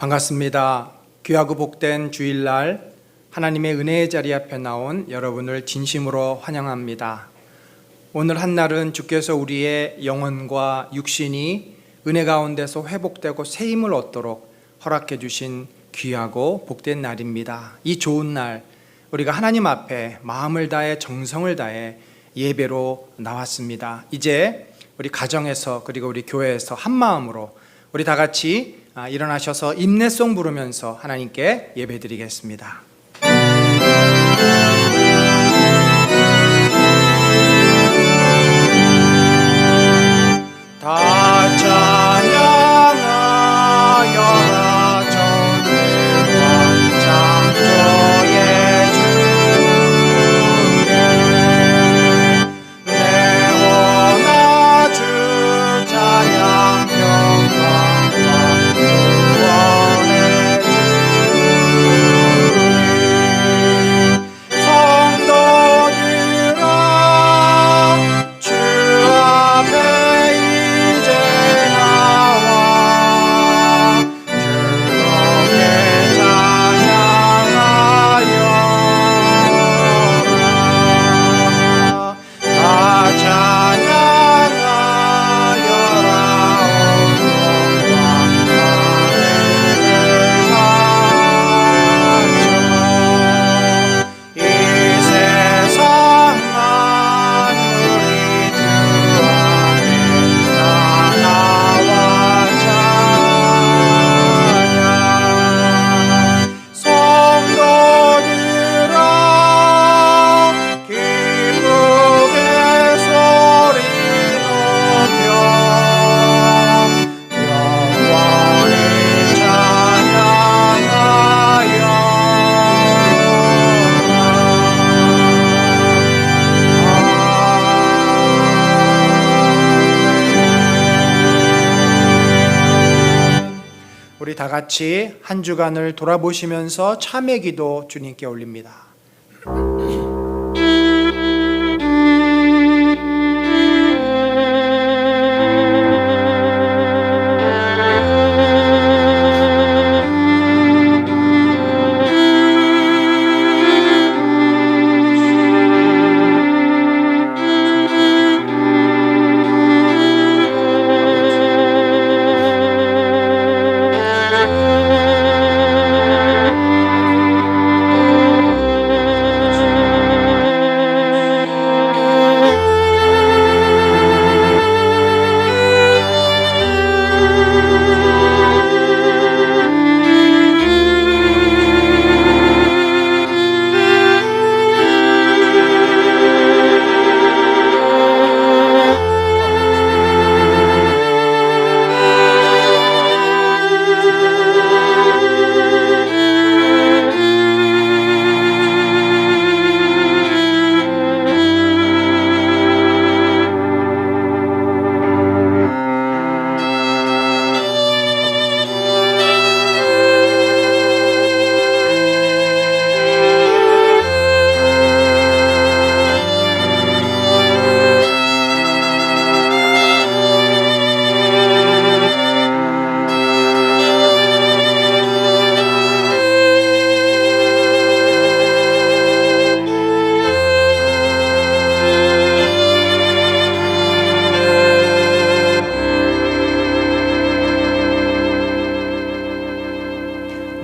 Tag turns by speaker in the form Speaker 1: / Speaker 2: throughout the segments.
Speaker 1: 반갑습니다. 귀하고 복된 주일날 하나님의 은혜의 자리 앞에 나온 여러분을 진심으로 환영합니다. 오늘 한날은 주께서 우리의 영혼과 육신이 은혜 가운데서 회복되고 새 힘을 얻도록 허락해 주신 귀하고 복된 날입니다. 이 좋은 날 우리가 하나님 앞에 마음을 다해 정성을 다해 예배로 나왔습니다. 이제 우리 가정에서 그리고 우리 교회에서 한 마음으로 우리 다 같이 일어나셔서 인내송 부르면서 하나님께 예배드리겠습니다. 다 찬양하여라 전능한 창조의 주께 내 혼아 주 찬양 평강과 구원의 주님 성도들아 주 앞에 이제 나와 즐겁게 찬양하여라 다 찬양하여라 온 영광과 이 세상 만물이 주 안에 다 나와 찬양 성도들아 기쁘게 소리 높여 영원히 우리 다 같이 한 주간을 돌아보시면서 참회 기도 주님께 올립니다.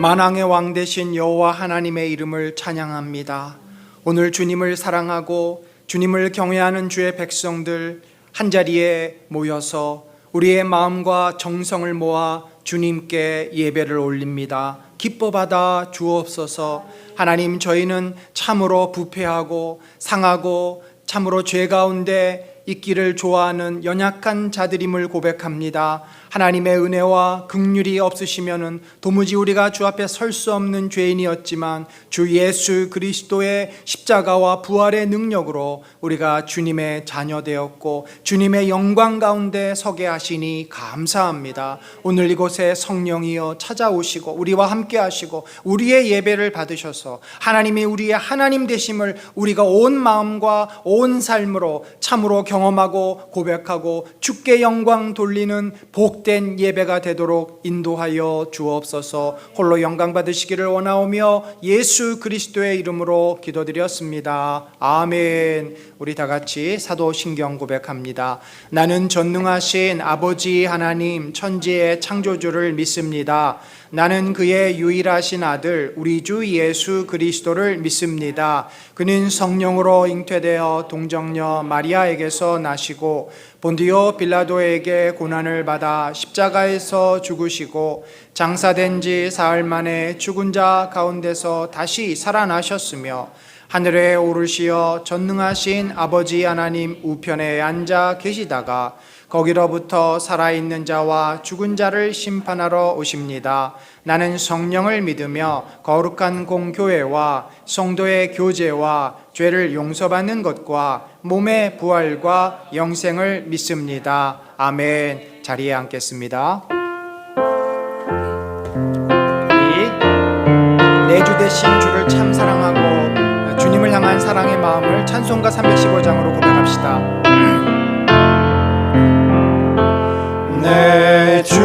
Speaker 1: 만왕의 왕 되신 여호와 하나님의 이름을 찬양합니다. 오늘 주님을 사랑하고 주님을 경외하는 주의 백성들 한자리에 모여서 우리의 마음과 정성을 모아 주님께 예배를 올립니다. 기뻐 받아 주옵소서. 하나님, 저희는 참으로 부패하고 상하고 참으로 죄 가운데 있기를 좋아하는 연약한 자들임을 고백합니다. 하나님의 은혜와 긍휼이 없으시면은 도무지 우리가 주 앞에 설 수 없는 죄인이었지만 주 예수 그리스도의 십자가와 부활의 능력으로 우리가 주님의 자녀 되었고 주님의 영광 가운데 서게 하시니 감사합니다. 오늘 이곳에 성령이여 찾아오시고 우리와 함께 하시고 우리의 예배를 받으셔서 하나님이 우리의 하나님 되심을 우리가 온 마음과 온 삶으로 참으로 경험하고 고백하고 주께 영광 돌리는 복 복된 예배가 되도록 인도하여 주옵소서. 홀로 영광 받으시기를 원하오며 예수 그리스도의 이름으로 기도드렸습니다. 아멘. 우리 다 같이 사도신경 고백합니다. 나는 전능하신 아버지 하나님 천지의 창조주를 믿습니다. 나는 그의 유일하신 아들 우리 주 예수 그리스도를 믿습니다. 그는 성령으로 잉태되어 동정녀 마리아에게서 나시고 본디오 빌라도에게 고난을 받아 십자가에서 죽으시고 장사된 지 사흘 만에 죽은 자 가운데서 다시 살아나셨으며 하늘에 오르시어 전능하신 아버지 하나님 우편에 앉아 계시다가 거기로부터 살아있는 자와 죽은 자를 심판하러 오십니다. 나는 성령을 믿으며 거룩한 공교회와 성도의 교제와 죄를 용서받는 것과 몸의 부활과 영생을 믿습니다. 아멘. 자리에 앉겠습니다. 우리 내주 되신 주를 참 사랑하고 주님을 향한 사랑의 마음을 찬송가 315장으로 고백합시다. 내 주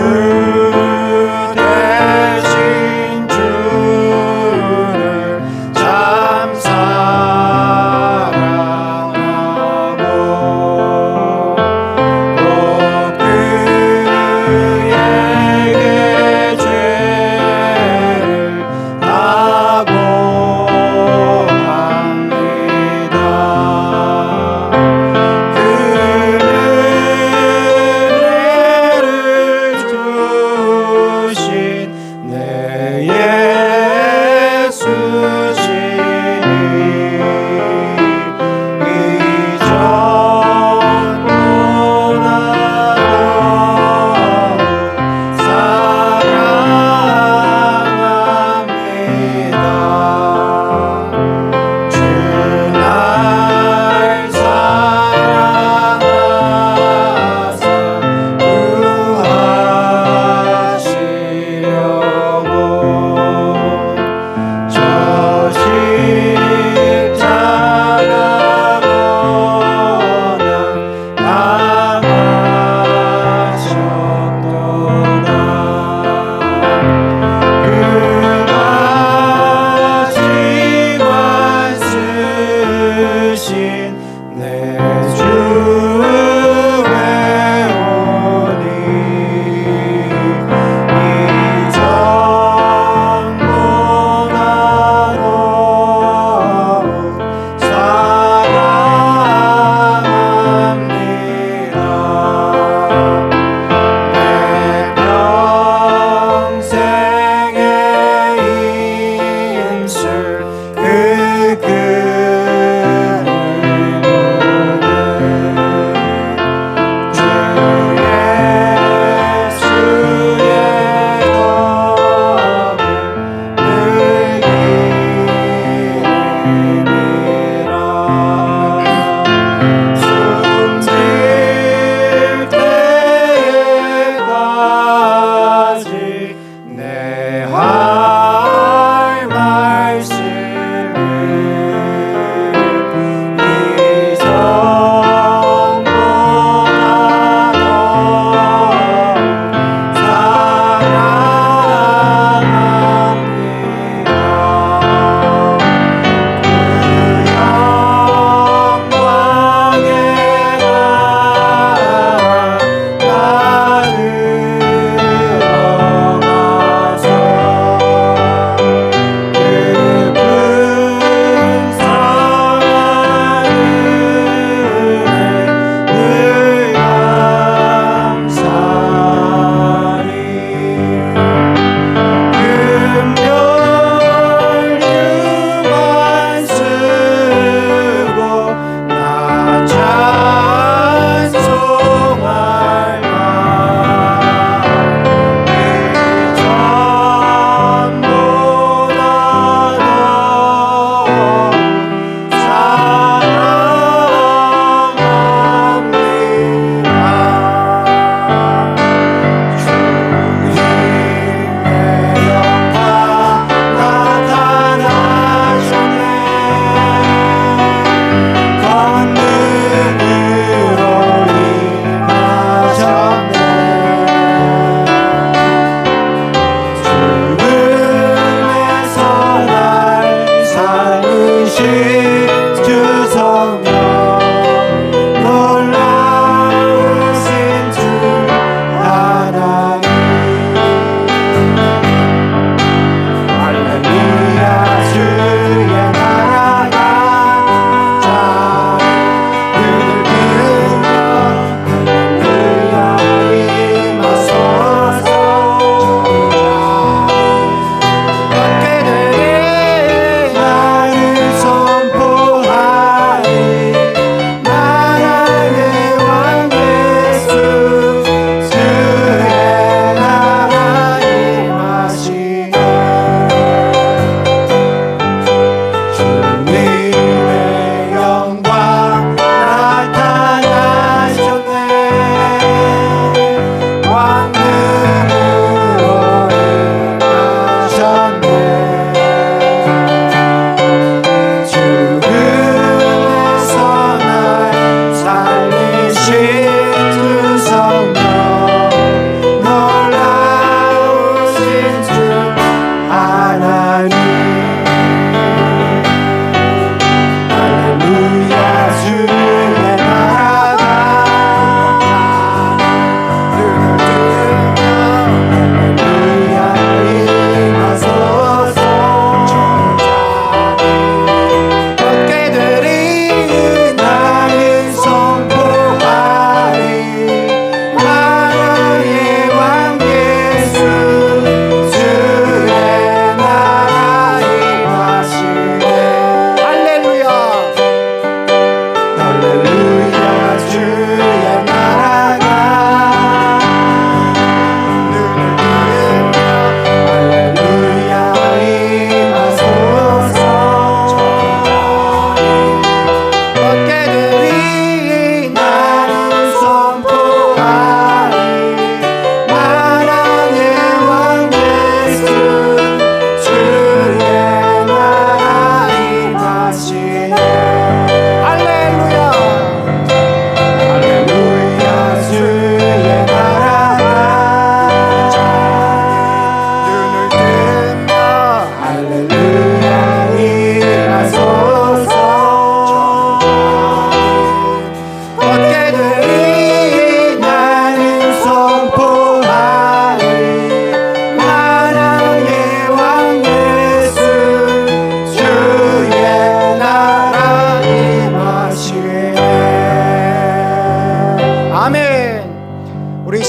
Speaker 1: 대신 주를 참 사랑하고 또 그에게 죄를 다고합니다. 그는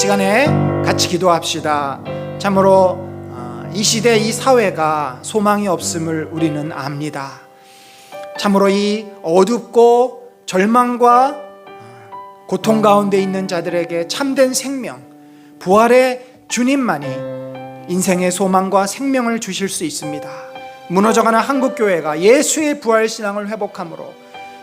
Speaker 1: 시간에 같이 기도합시다. 참으로 이 시대, 이 사회가 소망이 없음을 우리는 압니다. 참으로 이 어둡고 절망과 고통 가운데 있는 자들에게 참된 생명, 부활의 주님만이 인생의 소망과 생명을 주실 수 있습니다. 무너져가는 한국교회가 예수의 부활신앙을 회복함으로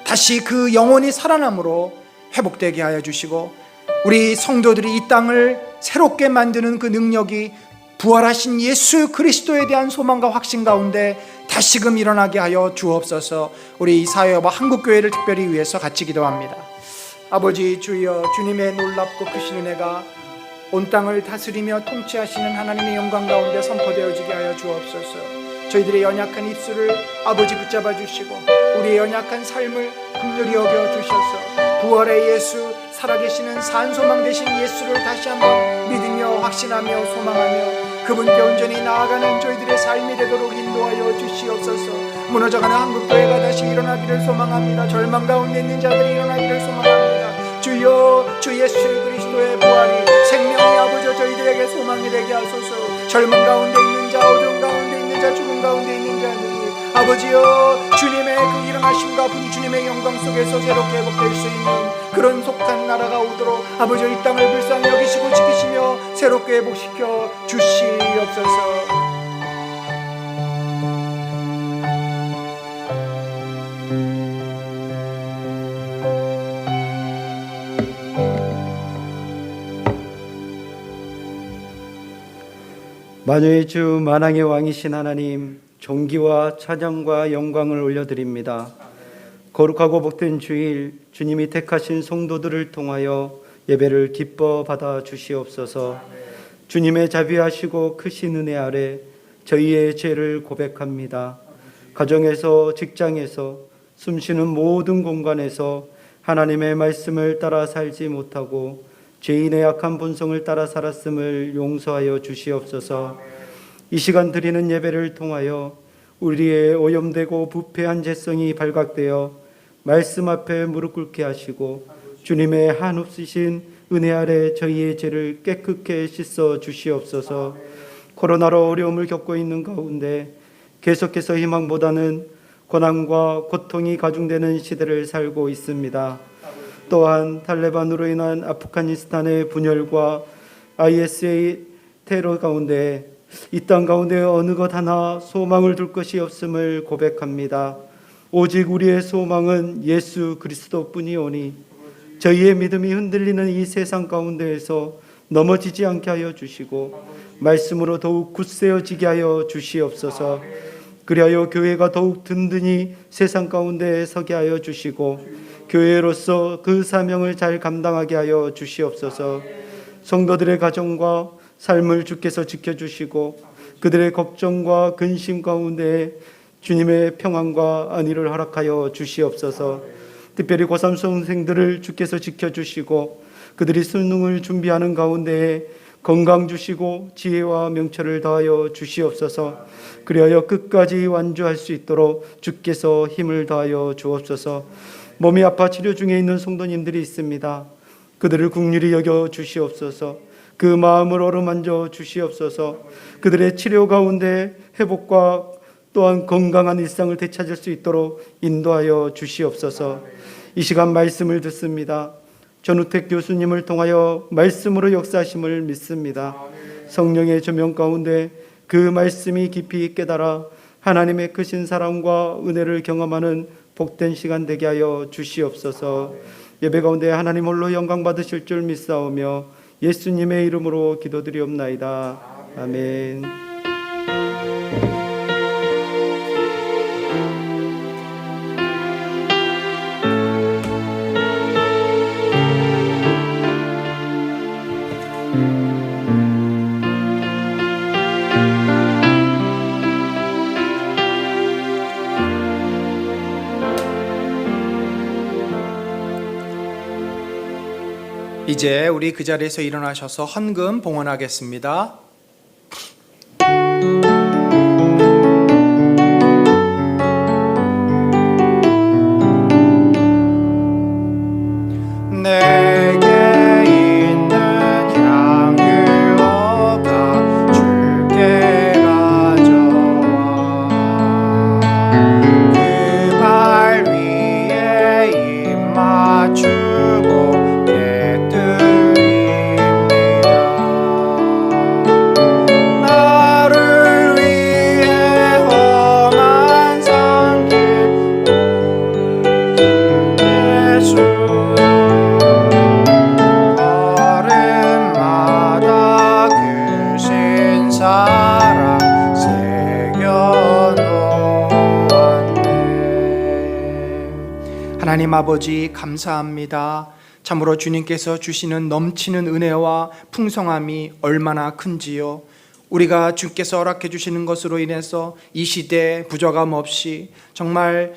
Speaker 1: 다시 그 영혼이 살아남으로 회복되게 하여 주시고, 우리 성도들이 이 땅을 새롭게 만드는 그 능력이 부활하신 예수 그리스도에 대한 소망과 확신 가운데 다시금 일어나게 하여 주옵소서. 우리 이 사회와 한국교회를 특별히 위해서 같이 기도합니다. 아버지 주여, 주님의 놀랍고 크신 은혜가 온 땅을 다스리며 통치하시는 하나님의 영광 가운데 선포되어지게 하여 주옵소서. 저희들의 연약한 입술을 아버지 붙잡아 주시고 우리의 연약한 삶을 긍휼히 여겨 주셔서 부활의 예수, 살아계시는 산소망 되신 예수를 다시 한번 믿으며 확신하며 소망하며 그분께 온전히 나아가는 저희들의 삶이 되도록 인도하여 주시옵소서. 무너져가는 한국교회가 다시 일어나기를 소망합니다. 절망 가운데 있는 자들이 일어나기를 소망합니다. 주여, 주 예수 그리스도의 부활이 생명의 아버지 저희들에게 소망이 되게 하소서. 절망 가운데 있는 자, 어두움 가운데 있는 자, 죽음 가운데 있는 자들이 아버지여, 주님의 그 일어나심과 주님의 영광 속에서 새롭게 회복될 수 있는 그런 속한 나라가 오도록 아버지 이 땅을 불쌍히 여기시고 지키시며 새롭게 회복시켜 주시옵소서.
Speaker 2: 만유의 주 만왕의 왕이신 하나님, 존귀와 찬양과 영광을 올려드립니다. 거룩하고 복된 주일, 주님이 택하신 성도들을 통하여 예배를 기뻐 받아 주시옵소서. 주님의 자비하시고 크신 은혜 아래 저희의 죄를 고백합니다. 가정에서, 직장에서, 숨쉬는 모든 공간에서 하나님의 말씀을 따라 살지 못하고 죄인의 약한 본성을 따라 살았음을 용서하여 주시옵소서. 이 시간 드리는 예배를 통하여 우리의 오염되고 부패한 죄성이 발각되어 말씀 앞에 무릎 꿇게 하시고 주님의 한없으신 은혜 아래 저희의 죄를 깨끗게 씻어 주시옵소서. 코로나로 어려움을 겪고 있는 가운데 계속해서 희망보다는 고난과 고통이 가중되는 시대를 살고 있습니다. 또한 탈레반으로 인한 아프가니스탄의 분열과 IS의 테러 가운데 이 땅 가운데 어느 것 하나 소망을 둘 것이 없음을 고백합니다. 오직 우리의 소망은 예수 그리스도뿐이오니 저희의 믿음이 흔들리는 이 세상 가운데에서 넘어지지 않게 하여 주시고 말씀으로 더욱 굳세어지게 하여 주시옵소서. 그리하여 교회가 더욱 든든히 세상 가운데 서게 하여 주시고 교회로서 그 사명을 잘 감당하게 하여 주시옵소서. 성도들의 가정과 삶을 주께서 지켜주시고 그들의 걱정과 근심 가운데 주님의 평안과 안위를 허락하여 주시옵소서. 특별히 고3 수험생들을 주께서 지켜주시고 그들이 수능을 준비하는 가운데 건강 주시고 지혜와 명철을 더하여 주시옵소서. 그리하여 끝까지 완주할 수 있도록 주께서 힘을 더하여 주옵소서. 몸이 아파 치료 중에 있는 성도님들이 있습니다. 그들을 긍휼히 여겨 주시옵소서. 그 마음을 어루만져 주시옵소서. 그들의 치료 가운데 회복과 또한 건강한 일상을 되찾을 수 있도록 인도하여 주시옵소서. 이 시간 말씀을 듣습니다. 전우택 교수님을 통하여 말씀으로 역사하심을 믿습니다. 성령의 조명 가운데 그 말씀이 깊이 깨달아 하나님의 크신 사랑과 은혜를 경험하는 복된 시간 되게 하여 주시옵소서. 예배 가운데 하나님 홀로 영광 받으실 줄 믿사오며 예수님의 이름으로 기도드리옵나이다. 아멘.
Speaker 1: 이제 우리 그 자리에서 일어나셔서 헌금 봉헌하겠습니다. 내게 있는 하나님 아버지 감사합니다. 참으로 주님께서 주시는 넘치는 은혜와 풍성함이 얼마나 큰지요. 우리가 주께서 허락해 주시는 것으로 인해서 이 시대에 부족함 없이 정말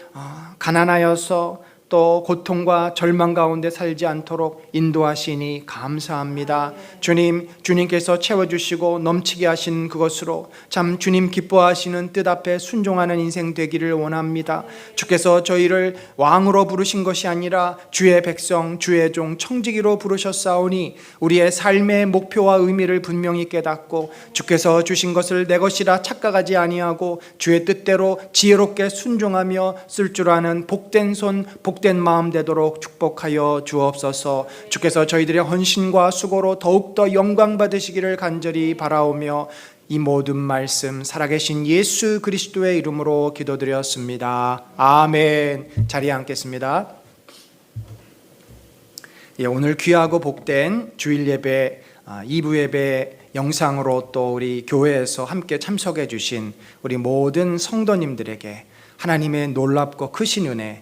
Speaker 1: 가난하여서 또 고통과 절망 가운데 살지 않도록 인도하시니 감사합니다. 주님께서 채워주시고 넘치게 하신 그것으로 참 주님 기뻐하시는 뜻 앞에 순종하는 인생 되기를 원합니다. 주께서 저희를 왕으로 부르신 것이 아니라 주의 백성, 주의 종, 청지기로 부르셨사오니 우리의 삶의 목표와 의미를 분명히 깨닫고 주께서 주신 것을 내 것이라 착각하지 아니하고 주의 뜻대로 지혜롭게 순종하며 쓸 줄 아는 복된 손, 복된 마음 되도록 축복하여 주옵소서. 주께서 저희들의 헌신과 수고로 더욱더 영광 받으시기를 간절히 바라오며 이 모든 말씀 살아계신 예수 그리스도의 이름으로 기도드렸습니다. 아멘. 자리에 앉겠습니다. 오늘 귀하고 복된 주일 예배 2부 예배 영상으로 또 우리 교회에서 함께 참석해 주신 우리 모든 성도님들에게 하나님의 놀랍고 크신 은혜,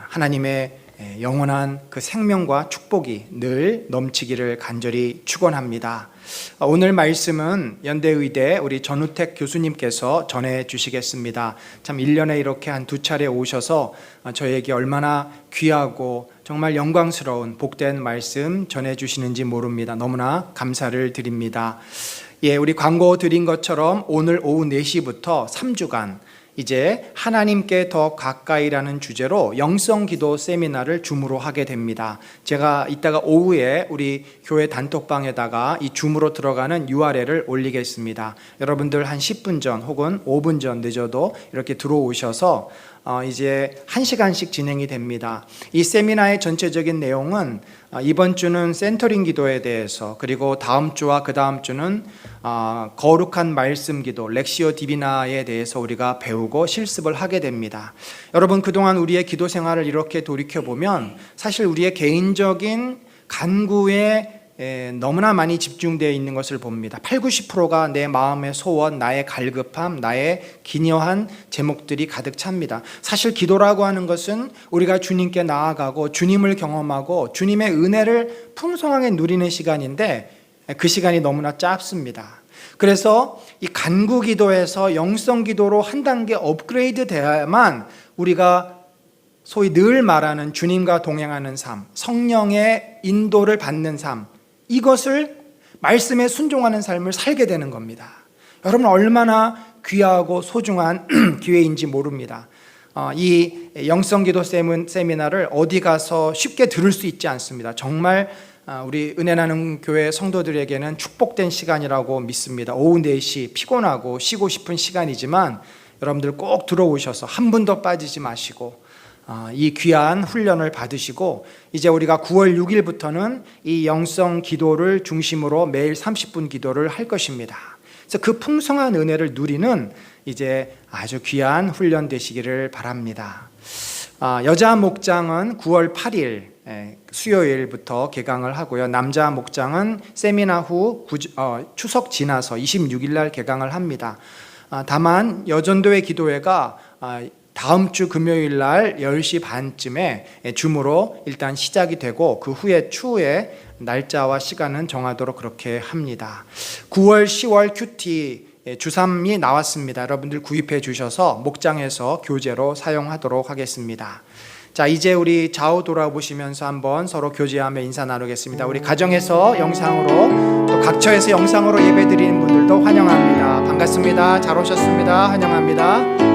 Speaker 1: 하나님의 영원한 그 생명과 축복이 늘 넘치기를 간절히 축원합니다. 오늘 말씀은 연대의대 우리 전우택 교수님께서 전해 주시겠습니다. 참 1년에 이렇게 한 2차례 오셔서 저에게 얼마나 귀하고 정말 영광스러운 복된 말씀 전해 주시는지 모릅니다. 너무나 감사를 드립니다. 우리 광고 드린 것처럼 오늘 오후 4시부터 3주간 이제 하나님께 더 가까이라는 주제로 영성기도 세미나를 줌으로 하게 됩니다. 제가 이따가 오후에 우리 교회 단톡방에다가 이 줌으로 들어가는 URL을 올리겠습니다. 여러분들 한 10분 전 혹은 5분 전 늦어도 이렇게 들어오셔서 이제 1시간씩 진행이 됩니다. 이 세미나의 전체적인 내용은 이번 주는 센터링 기도에 대해서, 그리고 다음 주와 그 다음 주는 거룩한 말씀 기도, 렉시오 디비나에 대해서 우리가 배우고 실습을 하게 됩니다. 여러분, 그동안 우리의 기도 생활을 이렇게 돌이켜보면 사실 우리의 개인적인 간구에 너무나 많이 집중되어 있는 것을 봅니다. 80~90%가 내 마음의 소원, 나의 갈급함, 나의 기녀한 제목들이 가득 찹니다. 사실 기도라고 하는 것은 우리가 주님께 나아가고 주님을 경험하고 주님의 은혜를 풍성하게 누리는 시간인데 그 시간이 너무나 짧습니다. 그래서 이 간구 기도에서 영성 기도로 한 단계 업그레이드 돼야만 우리가 소위 늘 말하는 주님과 동행하는 삶, 성령의 인도를 받는 삶, 이것을 말씀에 순종하는 삶을 살게 되는 겁니다. 여러분, 얼마나 귀하고 소중한 기회인지 모릅니다. 이 영성기도 세미나를 어디 가서 쉽게 들을 수 있지 않습니다. 정말 우리 은혜 나는 교회 성도들에게는 축복된 시간이라고 믿습니다. 오후 4시 피곤하고 쉬고 싶은 시간이지만 여러분들 꼭 들어오셔서 한 분도 빠지지 마시고 이 귀한 훈련을 받으시고, 이제 우리가 9월 6일부터는 이 영성 기도를 중심으로 매일 30분 기도를 할 것입니다. 그래서 그 풍성한 은혜를 누리는 이제 아주 귀한 훈련 되시기를 바랍니다. 여자 목장은 9월 8일 수요일부터 개강을 하고요. 남자 목장은 세미나 후 추석 지나서 26일 날 개강을 합니다. 다만 여전도회 기도회가 다음 주 금요일 날 10시 반쯤에 줌으로 일단 시작이 되고 그 후에 추후에 날짜와 시간은 정하도록 그렇게 합니다. 9월 10월 큐티 주삼이 나왔습니다. 여러분들 구입해 주셔서 목장에서 교재로 사용하도록 하겠습니다. 자, 이제 우리 좌우 돌아보시면서 한번 서로 교제하며 인사 나누겠습니다. 우리 가정에서 영상으로 또 각처에서 영상으로 예배드리는 분들도 환영합니다. 반갑습니다. 잘 오셨습니다. 환영합니다.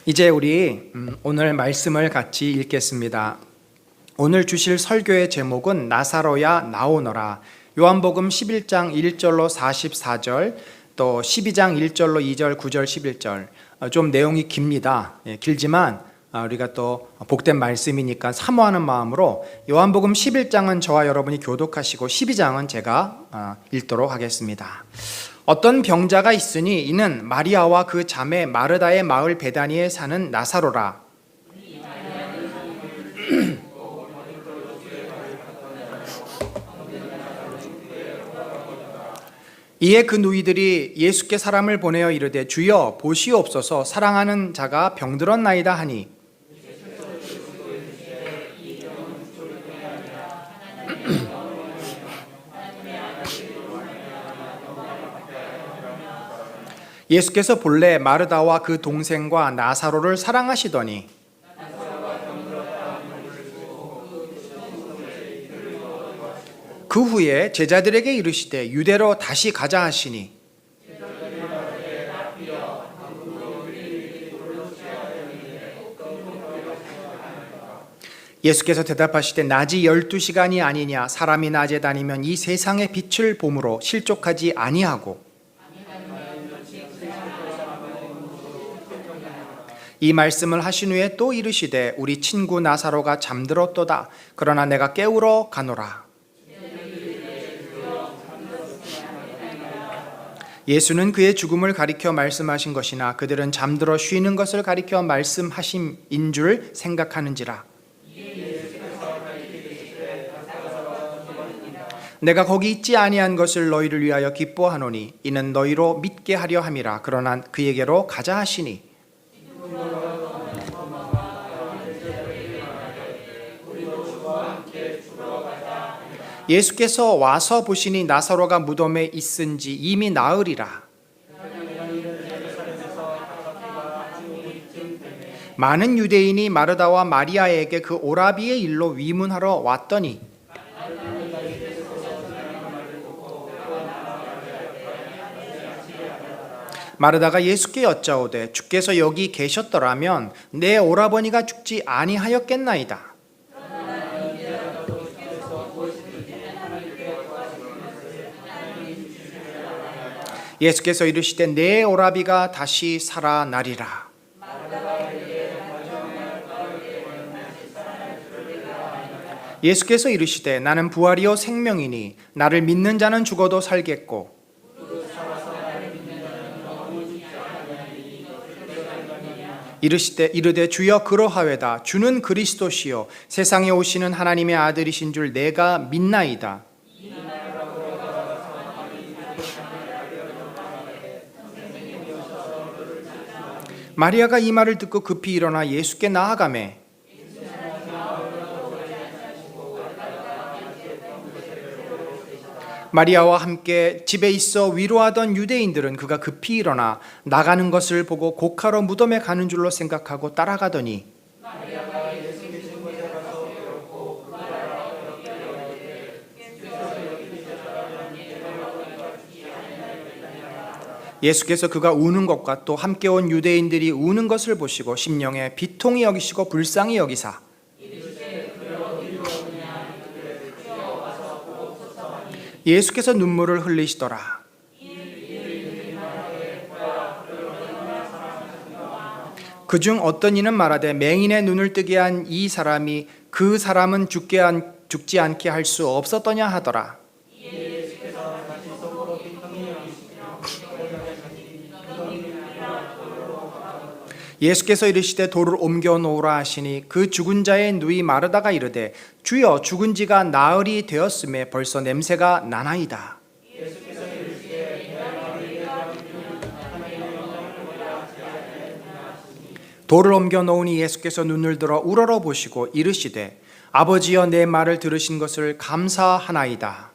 Speaker 1: 이제 우리 오늘 말씀을 같이 읽겠습니다. 오늘 주실 설교의 제목은 나사로야 나오너라. 요한복음 11장 1절로 44절, 또 12장 1절로 2절, 9절, 11절. 좀 내용이 깁니다. 길지만 우리가 또 복된 말씀이니까 사모하는 마음으로 요한복음 11장은 저와 여러분이 교독하시고 12장은 제가 읽도록 하겠습니다. 어떤 병자가 있으니 이는 마리아와 그 자매 마르다의 마을 베다니에 사는 나사로라. 이에 그 누이들이 예수께 사람을 보내어 이르되 주여 보시옵소서 사랑하는 자가 병들었나이다 하니 예수께서 본래 마르다와 그 동생과 나사로를 사랑하시더니 그 후에 제자들에게 이르시되 유대로 다시 가자 하시니 예수께서 대답하시되 낮이 12시간이 아니냐 사람이 낮에 다니면 이 세상의 빛을 보므로 실족하지 아니하고 이 말씀을 하신 후에 또 이르시되 우리 친구 나사로가 잠들었도다 그러나 내가 깨우러 가노라. 예수는 그의 죽음을 가리켜 말씀하신 것이나 그들은 잠들어 쉬는 것을 가리켜 말씀하심인 줄 생각하는지라. 내가 거기 있지 아니한 것을 너희를 위하여 기뻐하노니 이는 너희로 믿게 하려 함이라. 그러나 그에게로 가자 하시니 예수께서 와서 보시니 나사로가 무덤에 있은지 이미 나으리라. 많은 유대인이 마르다와 마리아에게 그 오라비의 일로 위문하러 왔더니 마르다가 예수께 여짜오되 주께서 여기 계셨더라면 내 오라버니가 죽지 아니하였겠나이다. 예수께서 이르시되 내 오라비가 다시 살아나리라. 예수께서 이르시되 나는 부활이요 생명이니 나를 믿는 자는 죽어도 살겠고 이르되 주여 그러하외다. 주는 그리스도시요 세상에 오시는 하나님의 아들이신 줄 내가 믿나이다. 마리아가 이 말을 듣고 급히 일어나 예수께 나아가매 마리아와 함께 집에 있어 위로하던 유대인들은 그가 급히 일어나 나가는 것을 보고 곡하러 무덤에 가는 줄로 생각하고 따라가더니 예수께서 그가 우는 것과 또 함께 온 유대인들이 우는 것을 보시고 심령에 비통히 여기시고 불쌍히 여기사 예수께서 눈물을 흘리시더라. 그중 어떤 이는 말하되 맹인의 눈을 뜨게 한 이 사람이 그 사람은 죽지 않게 할 수 없었더냐 하더라. 예수께서 이르시되 돌을 옮겨 놓으라 하시니 그 죽은 자의 누이 마르다가 이르되 주여 죽은 지가 나흘이 되었음에 벌써 냄새가 나나이다. 돌을 옮겨 놓으니 예수께서 눈을 들어 우러러 보시고 이르시되 아버지여 내 말을 들으신 것을 감사하나이다.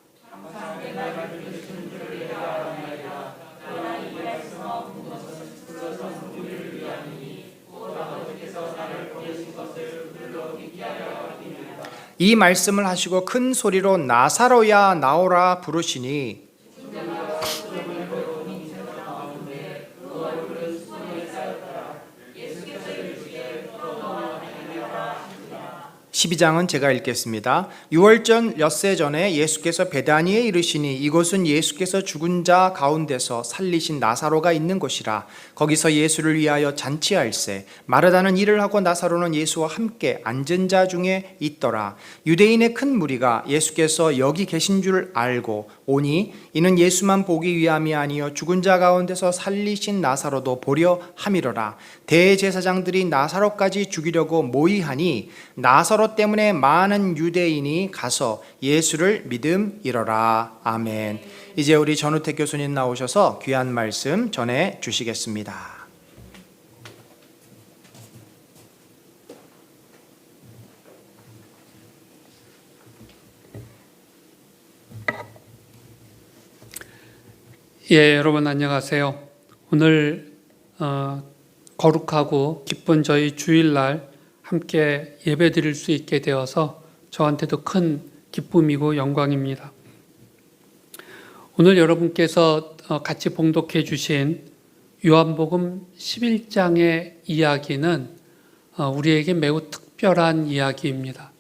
Speaker 1: 이 말씀을 하시고 큰 소리로 나사로야 나오라 부르시니 (12장은) 제가 읽겠습니다. 6월 전 엿새 전에 예수께서 베다니에 이르시니 이곳은 예수께서 죽은 자 가운데서 살리신 나사로가 있는 곳이라. 거기서 예수를 위하여 잔치할세 마르다는 일을 하고 나사로는 예수와 함께 앉은 자 중에 있더라. 유대인의 큰 무리가 예수께서 여기 계신 줄 알고 오니 이는 예수만 보기 위함이 아니요 죽은 자 가운데서 살리신 나사로도 보려 함이로라. 대제사장들이 나사로까지 죽이려고 모의하니 나사로 것 때문에 많은 유대인이 가서 예수를 믿음이러라. 아멘. 이제 우리 전우택 교수님 나오셔서 귀한 말씀 전해 주시겠습니다.
Speaker 3: 예, 여러분 안녕하세요. 오늘 거룩하고 기쁜 저희 주일날 함께 예배드릴 수 있게 되어서 저한테도 큰 기쁨이고 영광입니다. 오늘 여러분께서 같이 봉독해 주신 요한복음 11장의 이야기는 우리에게 매우 특별한 이야기입니다.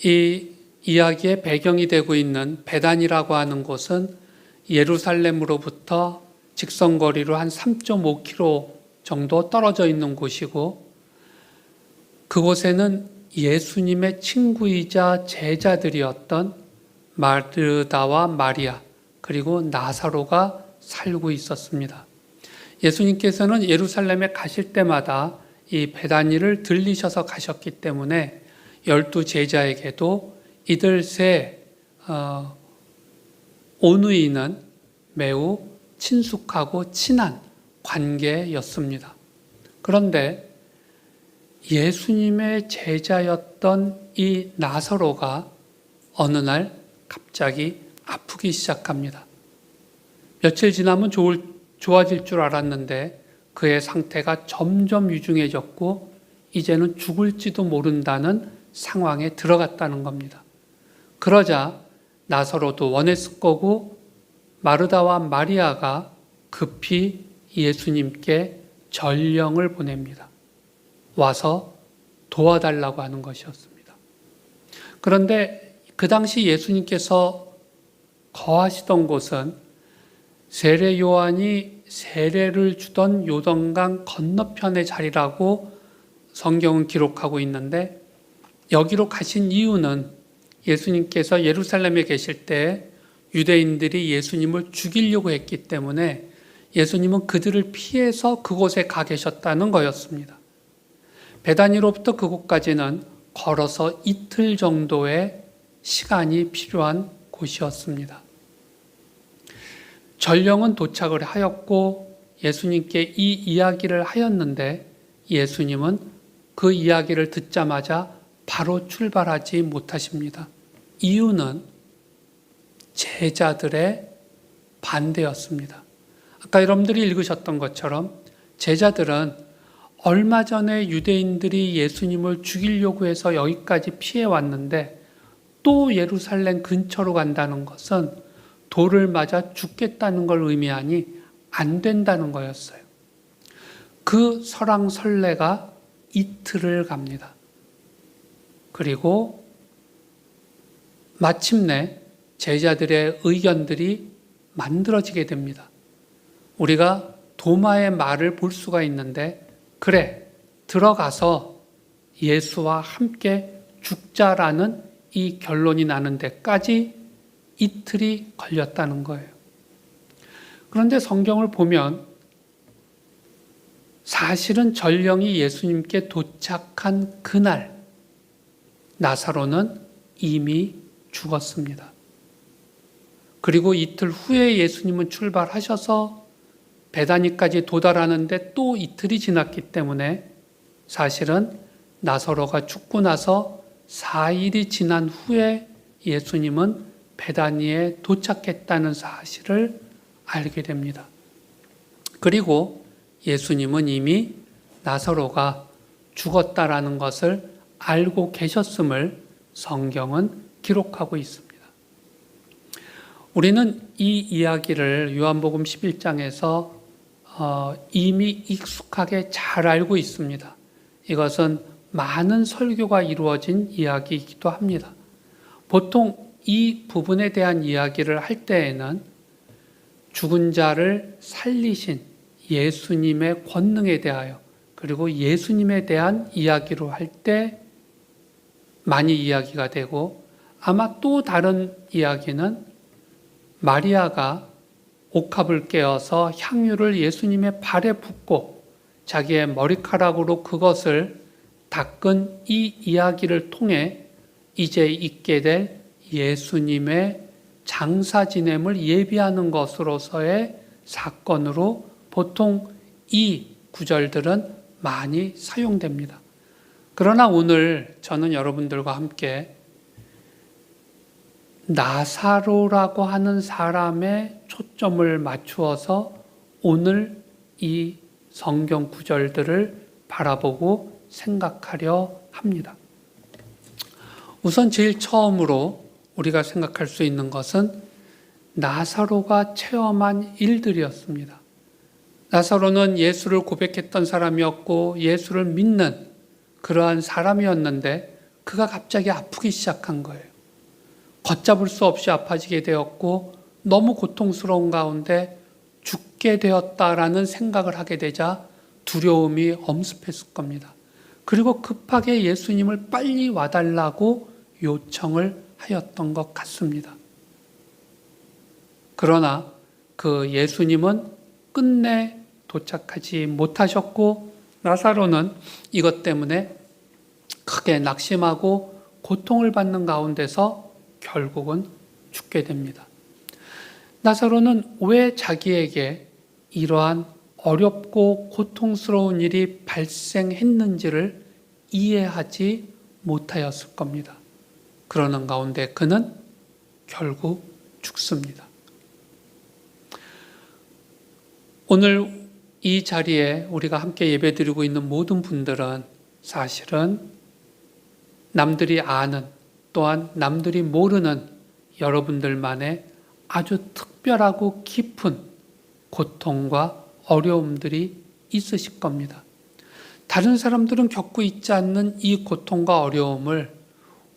Speaker 3: 이 이야기의 배경이 되고 있는 베단이라고 하는 곳은 예루살렘으로부터 직선거리로 한 3.5km 정도 떨어져 있는 곳이고, 그곳에는 예수님의 친구이자 제자들이었던 마르다와 마리아 그리고 나사로가 살고 있었습니다. 예수님께서는 예루살렘에 가실 때마다 이 베다니를 들리셔서 가셨기 때문에 12 제자에게도 이들 세 오누이는 매우 친숙하고 친한 관계였습니다. 그런데 예수님의 제자였던 이 나사로가 어느 날 갑자기 아프기 시작합니다. 며칠 지나면 좋아질 줄 알았는데 그의 상태가 점점 위중해졌고 이제는 죽을지도 모른다는 상황에 들어갔다는 겁니다. 그러자 나사로도 원했을 거고 마르다와 마리아가 급히 예수님께 전령을 보냅니다. 와서 도와달라고 하는 것이었습니다. 그런데 그 당시 예수님께서 거하시던 곳은 세례 요한이 세례를 주던 요단강 건너편의 자리라고 성경은 기록하고 있는데, 여기로 가신 이유는 예수님께서 예루살렘에 계실 때 유대인들이 예수님을 죽이려고 했기 때문에 예수님은 그들을 피해서 그곳에 가 계셨다는 거였습니다. 베다니로부터 그곳까지는 걸어서 이틀 정도의 시간이 필요한 곳이었습니다. 전령은 도착을 하였고 예수님께 이 이야기를 하였는데 예수님은 그 이야기를 듣자마자 바로 출발하지 못하십니다. 이유는 제자들의 반대였습니다. 아까 여러분들이 읽으셨던 것처럼 제자들은 얼마 전에 유대인들이 예수님을 죽이려고 해서 여기까지 피해 왔는데 또 예루살렘 근처로 간다는 것은 돌을 맞아 죽겠다는 걸 의미하니 안 된다는 거였어요. 그 설왕설래가 이틀을 갑니다. 그리고 마침내 제자들의 의견들이 만들어지게 됩니다. 우리가 도마의 말을 볼 수가 있는데, 그래, 들어가서 예수와 함께 죽자라는 이 결론이 나는 데까지 이틀이 걸렸다는 거예요. 그런데 성경을 보면 사실은 전령이 예수님께 도착한 그날 나사로는 이미 죽었습니다. 그리고 이틀 후에 예수님은 출발하셔서 베다니까지 도달하는데 또 이틀이 지났기 때문에 사실은 나사로가 죽고 나서 4일이 지난 후에 예수님은 베다니에 도착했다는 사실을 알게 됩니다. 그리고 예수님은 이미 나사로가 죽었다라는 것을 알고 계셨음을 성경은 기록하고 있습니다. 우리는 이 이야기를 요한복음 11장에서 이미 익숙하게 잘 알고 있습니다. 이것은 많은 설교가 이루어진 이야기이기도 합니다. 보통 이 부분에 대한 이야기를 할 때에는 죽은 자를 살리신 예수님의 권능에 대하여 그리고 예수님에 대한 이야기로 할 때 많이 이야기가 되고, 아마 또 다른 이야기는 마리아가 옥합을 깨어서 향유를 예수님의 발에 붓고 자기의 머리카락으로 그것을 닦은 이 이야기를 통해 이제 있게 될 예수님의 장사 지냄을 예비하는 것으로서의 사건으로 보통 이 구절들은 많이 사용됩니다. 그러나 오늘 저는 여러분들과 함께 나사로라고 하는 사람의 초점을 맞추어서 오늘 이 성경 구절들을 바라보고 생각하려 합니다. 우선 제일 처음으로 우리가 생각할 수 있는 것은 나사로가 체험한 일들이었습니다. 나사로는 예수를 고백했던 사람이었고 예수를 믿는 그러한 사람이었는데 그가 갑자기 아프기 시작한 거예요. 걷잡을 수 없이 아파지게 되었고 너무 고통스러운 가운데 죽게 되었다라는 생각을 하게 되자 두려움이 엄습했을 겁니다. 그리고 급하게 예수님을 빨리 와달라고 요청을 하였던 것 같습니다. 그러나 그 예수님은 끝내 도착하지 못하셨고 나사로는 이것 때문에 크게 낙심하고 고통을 받는 가운데서 결국은 죽게 됩니다. 나사로는 왜 자기에게 이러한 어렵고 고통스러운 일이 발생했는지를 이해하지 못하였을 겁니다. 그러는 가운데 그는 결국 죽습니다. 오늘 이 자리에 우리가 함께 예배드리고 있는 모든 분들은 사실은 남들이 아는 또한 남들이 모르는 여러분들만의 아주 특별하고 깊은 고통과 어려움들이 있으실 겁니다. 다른 사람들은 겪고 있지 않는 이 고통과 어려움을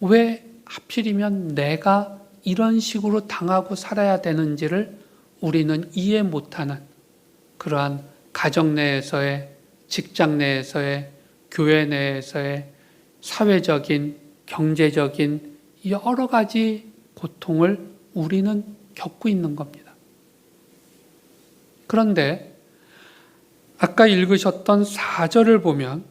Speaker 3: 왜 하필이면 내가 이런 식으로 당하고 살아야 되는지를 우리는 이해 못하는 그러한 가정 내에서의, 직장 내에서의, 교회 내에서의 사회적인, 경제적인 여러 가지 고통을 우리는 겪고 있는 겁니다. 그런데 아까 읽으셨던 4절을 보면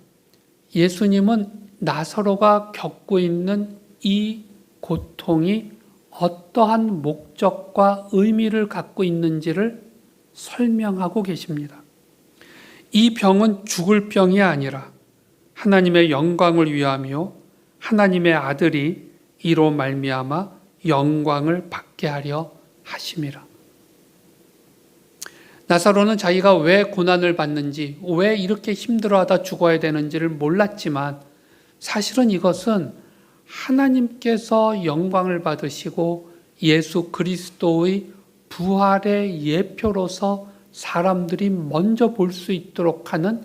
Speaker 3: 예수님은 나사로가 겪고 있는 이 고통이 어떠한 목적과 의미를 갖고 있는지를 설명하고 계십니다. 이 병은 죽을 병이 아니라 하나님의 영광을 위하며 하나님의 아들이 이로 말미암아 영광을 받게 하려 하심이라. 나사로는 자기가 왜 고난을 받는지, 왜 이렇게 힘들어하다 죽어야 되는지를 몰랐지만 사실은 이것은 하나님께서 영광을 받으시고 예수 그리스도의 부활의 예표로서 사람들이 먼저 볼 수 있도록 하는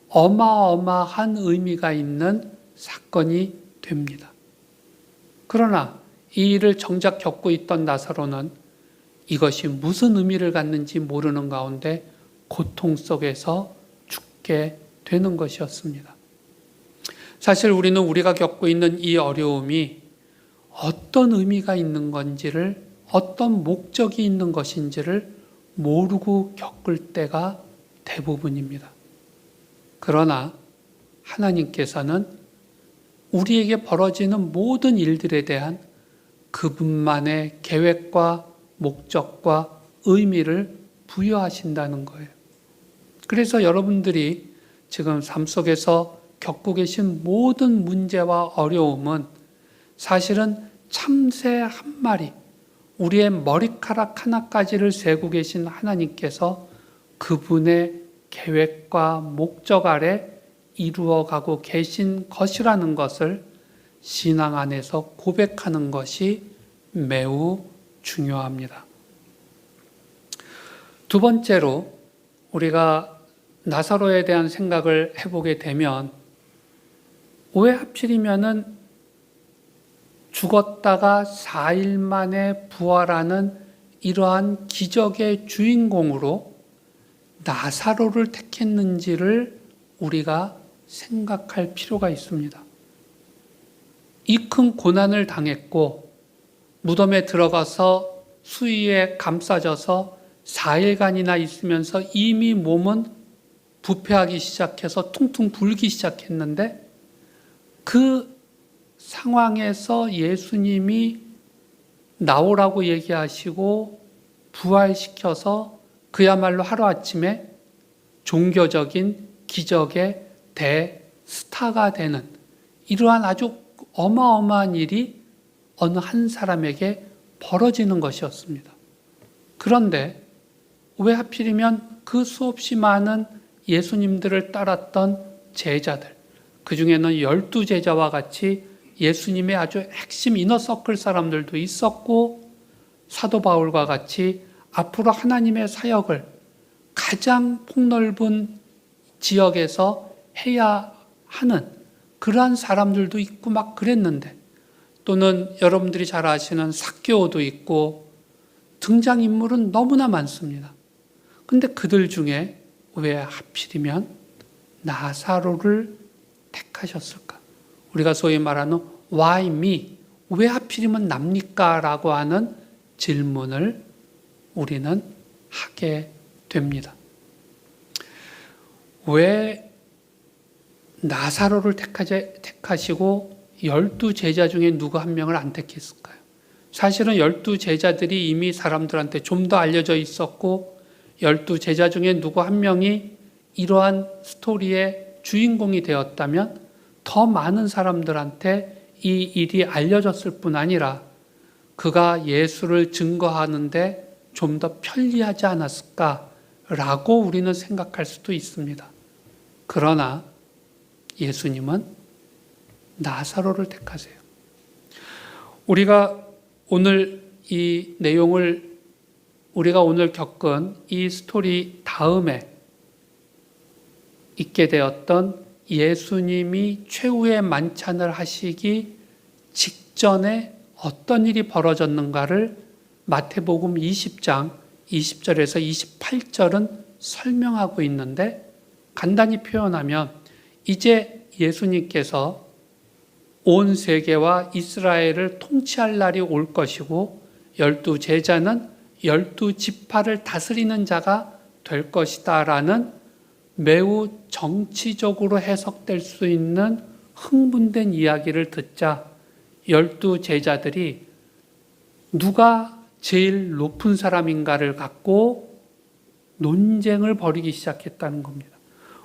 Speaker 3: 어마어마한 의미가 있는 사건이 됩니다. 그러나 이 일을 정작 겪고 있던 나사로는 이것이 무슨 의미를 갖는지 모르는 가운데 고통 속에서 죽게 되는 것이었습니다. 사실 우리는 우리가 겪고 있는 이 어려움이 어떤 의미가 있는 건지를, 어떤 목적이 있는 것인지를 모르고 겪을 때가 대부분입니다. 그러나 하나님께서는 우리에게 벌어지는 모든 일들에 대한 그분만의 계획과 목적과 의미를 부여하신다는 거예요. 그래서 여러분들이 지금 삶 속에서 겪고 계신 모든 문제와 어려움은 사실은 참새 한 마리, 우리의 머리카락 하나까지를 세고 계신 하나님께서 그분의 계획과 목적 아래 이루어가고 계신 것이라는 것을 신앙 안에서 고백하는 것이 매우 중요합니다. 두 번째로 우리가 나사로에 대한 생각을 해보게 되면 왜 하필이면은 죽었다가 4일 만에 부활하는 이러한 기적의 주인공으로 나사로를 택했는지를 우리가 생각할 필요가 있습니다. 이 큰 고난을 당했고 무덤에 들어가서 수위에 감싸져서 4일간이나 있으면서 이미 몸은 부패하기 시작해서 퉁퉁 불기 시작했는데 그 상황에서 예수님이 나오라고 얘기하시고 부활시켜서 그야말로 하루아침에 종교적인 기적의 대스타가 되는 이러한 아주 어마어마한 일이 어느 한 사람에게 벌어지는 것이었습니다. 그런데 왜 하필이면 그 수없이 많은 예수님들을 따랐던 제자들, 그 중에는 12제자와 같이 예수님의 아주 핵심 이너서클 사람들도 있었고, 사도 바울과 같이 앞으로 하나님의 사역을 가장 폭넓은 지역에서 해야 하는 그러한 사람들도 있고 막 그랬는데, 또는 여러분들이 잘 아시는 삭개오도 있고 등장인물은 너무나 많습니다. 근데 그들 중에 왜 하필이면 나사로를 택하셨을까? 우리가 소위 말하는 Why me? 왜 하필이면 납니까? 라고 하는 질문을 우리는 하게 됩니다. 왜 나사로를 택하시고 12제자 중에 누구 한 명을 안 택했을까요? 사실은 12제자들이 이미 사람들한테 좀 더 알려져 있었고 12제자 중에 누구 한 명이 이러한 스토리의 주인공이 되었다면 더 많은 사람들한테 이 일이 알려졌을 뿐 아니라 그가 예수를 증거하는데 좀 더 편리하지 않았을까라고 우리는 생각할 수도 있습니다. 그러나 예수님은 나사로를 택하세요. 우리가 오늘 이 내용을 우리가 오늘 겪은 이 스토리 다음에 있게 되었던 예수님이 최후의 만찬을 하시기 직전에 어떤 일이 벌어졌는가를 마태복음 20장 20절에서 28절은 설명하고 있는데, 간단히 표현하면 이제 예수님께서 온 세계와 이스라엘을 통치할 날이 올 것이고 12제자는 12지파를 다스리는 자가 될 것이다 라는 매우 정치적으로 해석될 수 있는 흥분된 이야기를 듣자 12제자들이 누가 제일 높은 사람인가를 갖고 논쟁을 벌이기 시작했다는 겁니다.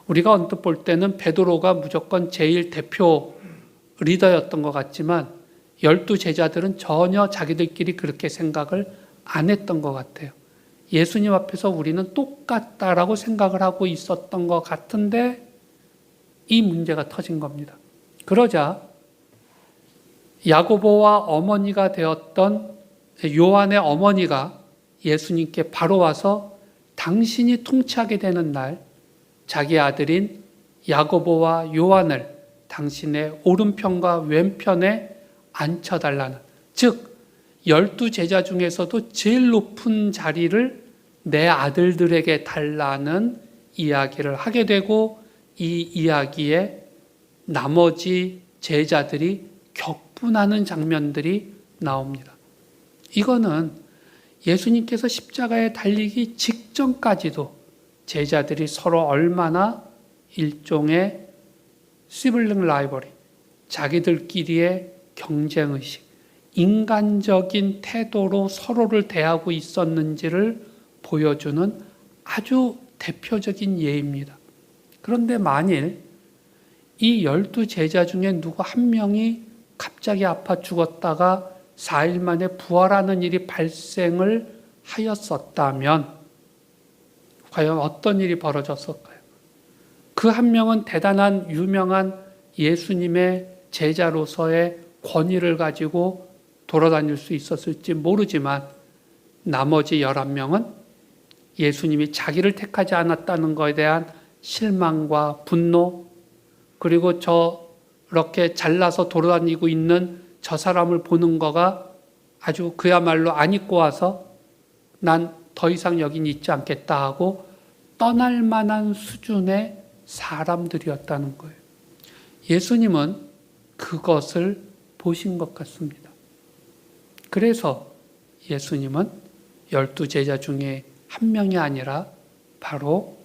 Speaker 3: 우리가 언뜻 볼 때는 베드로가 무조건 제일 대표 리더였던 것 같지만 12제자들은 전혀 자기들끼리 그렇게 생각을 안 했던 것 같아요. 예수님 앞에서 우리는 똑같다라고 생각을 하고 있었던 것 같은데 이 문제가 터진 겁니다. 그러자 야고보와 어머니가 되었던 요한의 어머니가 예수님께 바로 와서 당신이 통치하게 되는 날 자기 아들인 야고보와 요한을 당신의 오른편과 왼편에 앉혀달라는, 즉 12제자 중에서도 제일 높은 자리를 내 아들들에게 달라는 이야기를 하게 되고, 이 이야기에 나머지 제자들이 격분하는 장면들이 나옵니다. 이거는 예수님께서 십자가에 달리기 직전까지도 제자들이 서로 얼마나 일종의 시블링 라이벌이, 자기들끼리의 경쟁의식, 인간적인 태도로 서로를 대하고 있었는지를 보여주는 아주 대표적인 예입니다. 그런데 만일 이 12제자 중에 누구 한 명이 갑자기 아파 죽었다가 4일 만에 부활하는 일이 발생을 하였었다면 과연 어떤 일이 벌어졌을까요? 그 한 명은 대단한 유명한 예수님의 제자로서의 권위를 가지고 돌아다닐 수 있었을지 모르지만 나머지 11명은 예수님이 자기를 택하지 않았다는 것에 대한 실망과 분노, 그리고 저렇게 잘나서 돌아다니고 있는 저 사람을 보는 거가 아주 그야말로 안 입고 와서 난 더 이상 여긴 있지 않겠다 하고 떠날 만한 수준의 사람들이었다는 거예요. 예수님은 그것을 보신 것 같습니다. 그래서 예수님은 12제자 중에 한 명이 아니라 바로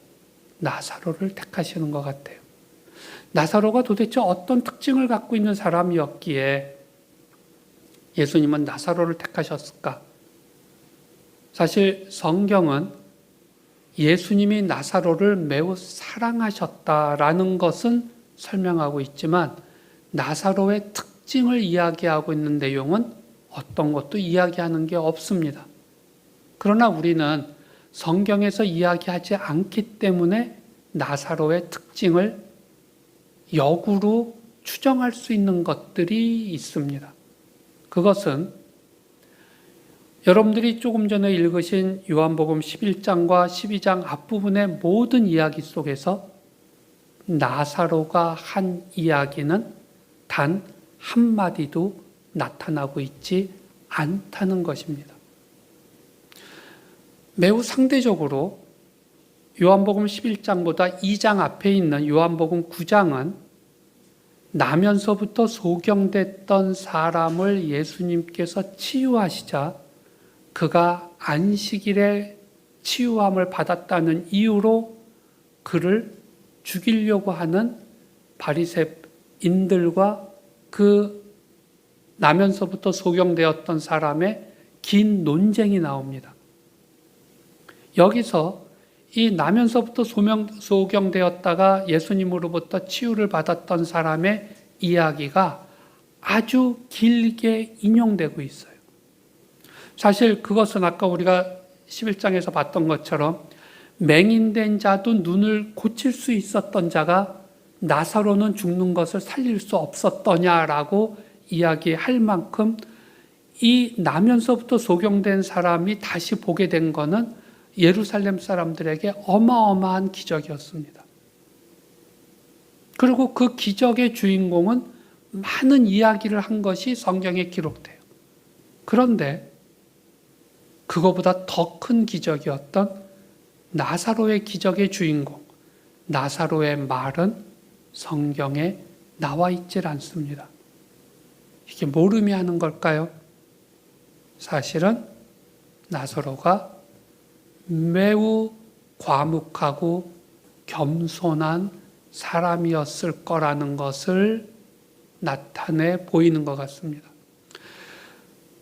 Speaker 3: 나사로를 택하시는 것 같아요. 나사로가 도대체 어떤 특징을 갖고 있는 사람이었기에 예수님은 나사로를 택하셨을까? 사실 성경은 예수님이 나사로를 매우 사랑하셨다라는 것은 설명하고 있지만 나사로의 특징을 이야기하고 있는 내용은 어떤 것도 이야기하는 게 없습니다. 그러나 우리는 성경에서 이야기하지 않기 때문에 나사로의 특징을 역으로 추정할 수 있는 것들이 있습니다. 그것은 여러분들이 조금 전에 읽으신 요한복음 11장과 12장 앞부분의 모든 이야기 속에서 나사로가 한 이야기는 단 한마디도 나타나고 있지 않다는 것입니다. 매우 상대적으로 요한복음 11장보다 2장 앞에 있는 요한복음 9장은 나면서부터 소경됐던 사람을 예수님께서 치유하시자 그가 안식일에 치유함을 받았다는 이유로 그를 죽이려고 하는 바리새인들과 그 나면서부터 소경되었던 사람의 긴 논쟁이 나옵니다. 여기서 이 나면서부터 소경되었다가 예수님으로부터 치유를 받았던 사람의 이야기가 아주 길게 인용되고 있어요. 사실 그것은 아까 우리가 11장에서 봤던 것처럼 맹인된 자도 눈을 고칠 수 있었던 자가 나사로는 죽는 것을 살릴 수 없었더냐라고 이야기할 만큼 이 나면서부터 소경된 사람이 다시 보게 된 것은 예루살렘 사람들에게 어마어마한 기적이었습니다. 그리고 그 기적의 주인공은 많은 이야기를 한 것이 성경에 기록돼요. 그런데 그거보다 더 큰 기적이었던 나사로의 기적의 주인공, 나사로의 말은 성경에 나와 있질 않습니다. 이게 뭘 의미하는 걸까요? 사실은 나사로가 매우 과묵하고 겸손한 사람이었을 거라는 것을 나타내 보이는 것 같습니다.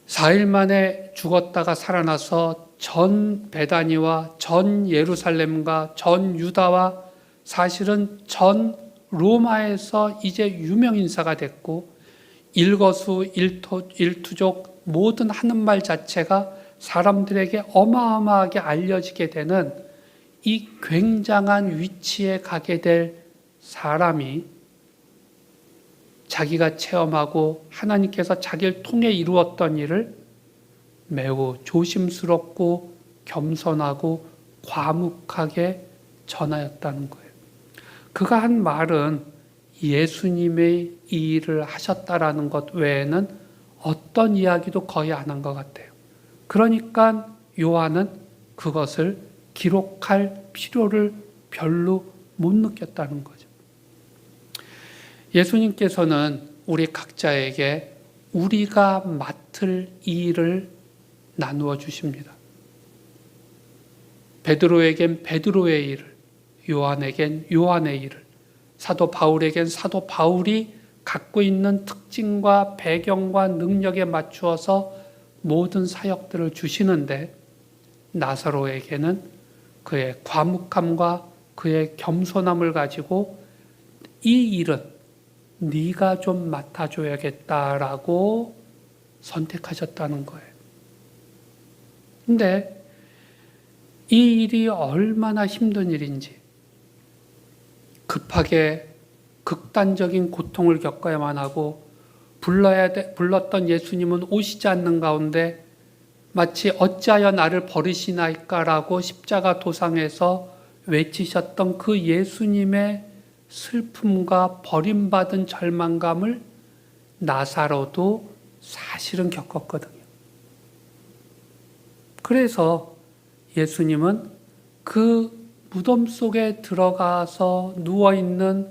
Speaker 3: 4일 만에 죽었다가 살아나서 전 베다니와 전 예루살렘과 전 유다와 사실은 전 로마에서 이제 유명인사가 됐고 일거수 일투족 모든 하는 말 자체가 사람들에게 어마어마하게 알려지게 되는 이 굉장한 위치에 가게 될 사람이 자기가 체험하고 하나님께서 자기를 통해 이루었던 일을 매우 조심스럽고 겸손하고 과묵하게 전하였다는 거예요. 그가 한 말은 예수님의 이 일을 하셨다라는 것 외에는 어떤 이야기도 거의 안 한 것 같아요. 그러니까 요한은 그것을 기록할 필요를 별로 못 느꼈다는 거죠. 예수님께서는 우리 각자에게 우리가 맡을 일을 나누어 주십니다. 베드로에겐 베드로의 일을, 요한에겐 요한의 일을, 사도 바울에겐 사도 바울이 갖고 있는 특징과 배경과 능력에 맞추어서 모든 사역들을 주시는데 나사로에게는 그의 과묵함과 그의 겸손함을 가지고 이 일은 네가 좀 맡아줘야겠다라고 선택하셨다는 거예요. 근데 이 일이 얼마나 힘든 일인지 급하게 극단적인 고통을 겪어야만 하고 불렀던 예수님은 오시지 않는 가운데 마치 어찌하여 나를 버리시나이까라고 십자가 도상에서 외치셨던 그 예수님의 슬픔과 버림받은 절망감을 나사로도 사실은 겪었거든요. 그래서 예수님은 그 무덤 속에 들어가서 누워있는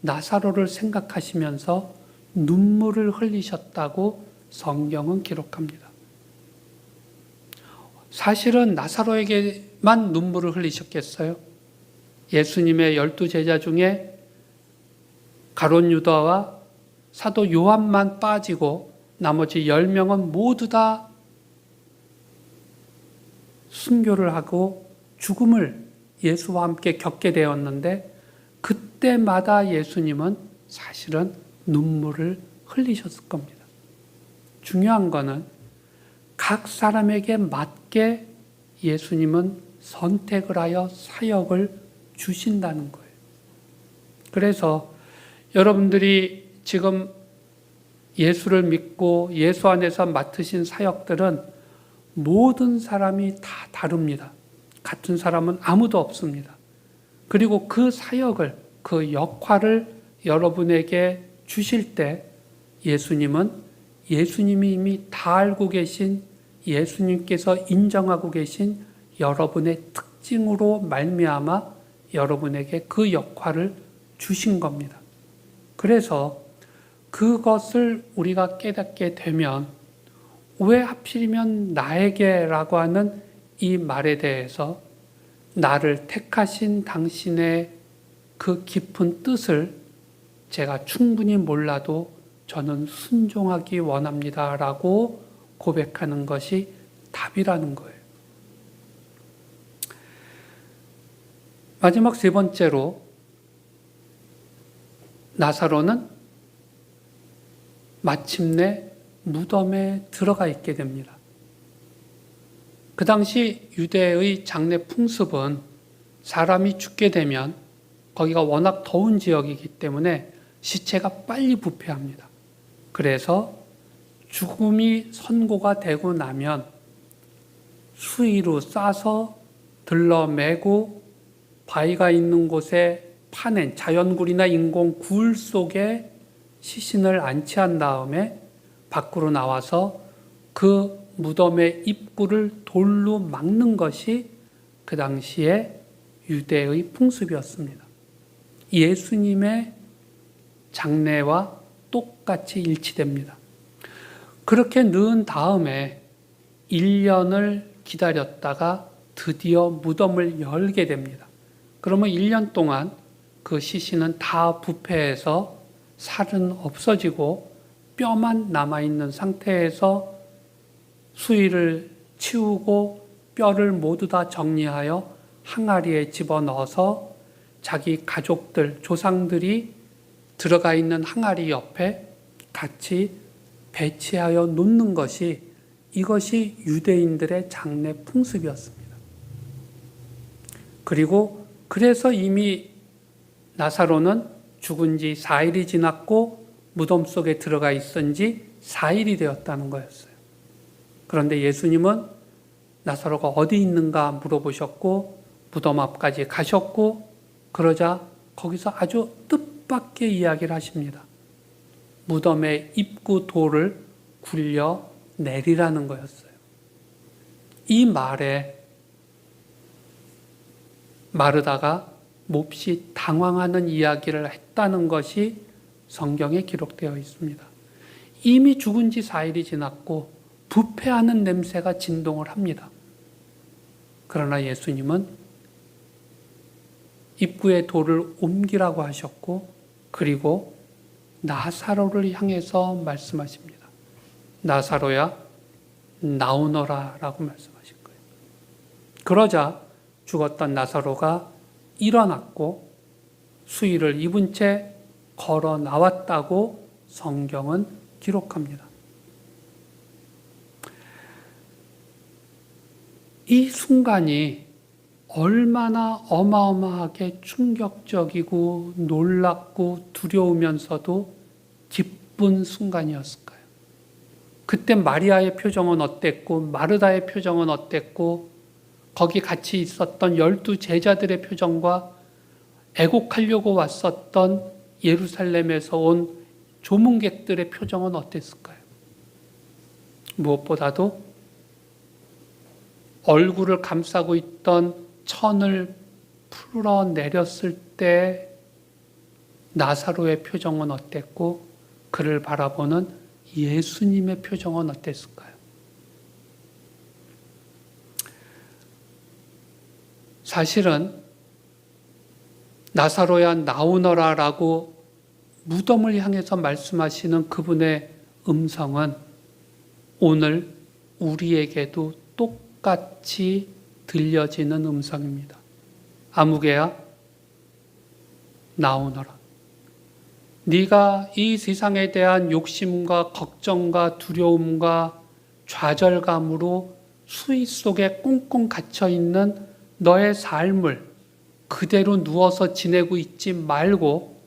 Speaker 3: 나사로를 생각하시면서 눈물을 흘리셨다고 성경은 기록합니다. 사실은 나사로에게만 눈물을 흘리셨겠어요? 예수님의 12 제자 중에 가룟 유다와 사도 요한만 빠지고 나머지 10명은 모두 다 순교를 하고 죽음을 예수와 함께 겪게 되었는데, 그때마다 예수님은 사실은 눈물을 흘리셨을 겁니다. 중요한 거는 각 사람에게 맞게 예수님은 선택을 하여 사역을 주신다는 거예요. 그래서 여러분들이 지금 예수를 믿고 예수 안에서 맡으신 사역들은 모든 사람이 다 다릅니다. 같은 사람은 아무도 없습니다. 그리고 그 사역을, 그 역할을 여러분에게 주실 때 예수님은 예수님이 이미 다 알고 계신, 예수님께서 인정하고 계신 여러분의 특징으로 말미암아 여러분에게 그 역할을 주신 겁니다. 그래서 그것을 우리가 깨닫게 되면 왜 하필이면 나에게라고 하는 이 말에 대해서 나를 택하신 당신의 그 깊은 뜻을 제가 충분히 몰라도 저는 순종하기 원합니다 라고 고백하는 것이 답이라는 거예요. 마지막 세 번째로, 나사로는 마침내 무덤에 들어가 있게 됩니다. 그 당시 유대의 장례 풍습은 사람이 죽게 되면 거기가 워낙 더운 지역이기 때문에 시체가 빨리 부패합니다. 그래서 죽음이 선고가 되고 나면 수의로 싸서 들러매고 바위가 있는 곳에 파낸 자연굴이나 인공굴 속에 시신을 안치한 다음에 밖으로 나와서 그 무덤의 입구를 돌로 막는 것이 그 당시에 유대의 풍습이었습니다. 예수님의 장례와 똑같이 일치됩니다. 그렇게 넣은 다음에 1년을 기다렸다가 드디어 무덤을 열게 됩니다. 그러면 1년 동안 그 시신은 다 부패해서 살은 없어지고 뼈만 남아있는 상태에서 수의를 치우고 뼈를 모두 다 정리하여 항아리에 집어넣어서 자기 가족들, 조상들이 들어가 있는 항아리 옆에 같이 배치하여 놓는 것이, 이것이 유대인들의 장례 풍습이었습니다. 그리고 그래서 이미 나사로는 죽은 지 4일이 지났고 무덤 속에 들어가 있은 지 4일이 되었다는 거였어요. 그런데 예수님은 나사로가 어디 있는가 물어보셨고 무덤 앞까지 가셨고, 그러자 거기서 아주 뜻밖의 이야기를 하십니다. 무덤의 입구 돌을 굴려 내리라는 거였어요. 이 말에 마르다가 몹시 당황하는 이야기를 했다는 것이 성경에 기록되어 있습니다. 이미 죽은 지 4일이 지났고 부패하는 냄새가 진동을 합니다. 그러나 예수님은 입구의 돌을 옮기라고 하셨고, 그리고 나사로를 향해서 말씀하십니다. 나사로야, 나오너라 라고 말씀하신 거예요. 그러자 죽었던 나사로가 일어났고 수의를 입은 채 걸어 나왔다고 성경은 기록합니다. 이 순간이 얼마나 어마어마하게 충격적이고 놀랍고 두려우면서도 기쁜 순간이었을까요? 그때 마리아의 표정은 어땠고 마르다의 표정은 어땠고 거기 같이 있었던 12 제자들의 표정과 애곡하려고 왔었던 예루살렘에서 온 조문객들의 표정은 어땠을까요? 무엇보다도 얼굴을 감싸고 있던 천을 풀어내렸을 때 나사로의 표정은 어땠고 그를 바라보는 예수님의 표정은 어땠을까요? 사실은 나사로야 나오너라 라고 무덤을 향해서 말씀하시는 그분의 음성은 오늘 우리에게도 똑같이 들려지는 음성입니다. 아무개야, 나오너라. 네가 이 세상에 대한 욕심과 걱정과 두려움과 좌절감으로 수위 속에 꽁꽁 갇혀있는 너의 삶을 그대로 누워서 지내고 있지 말고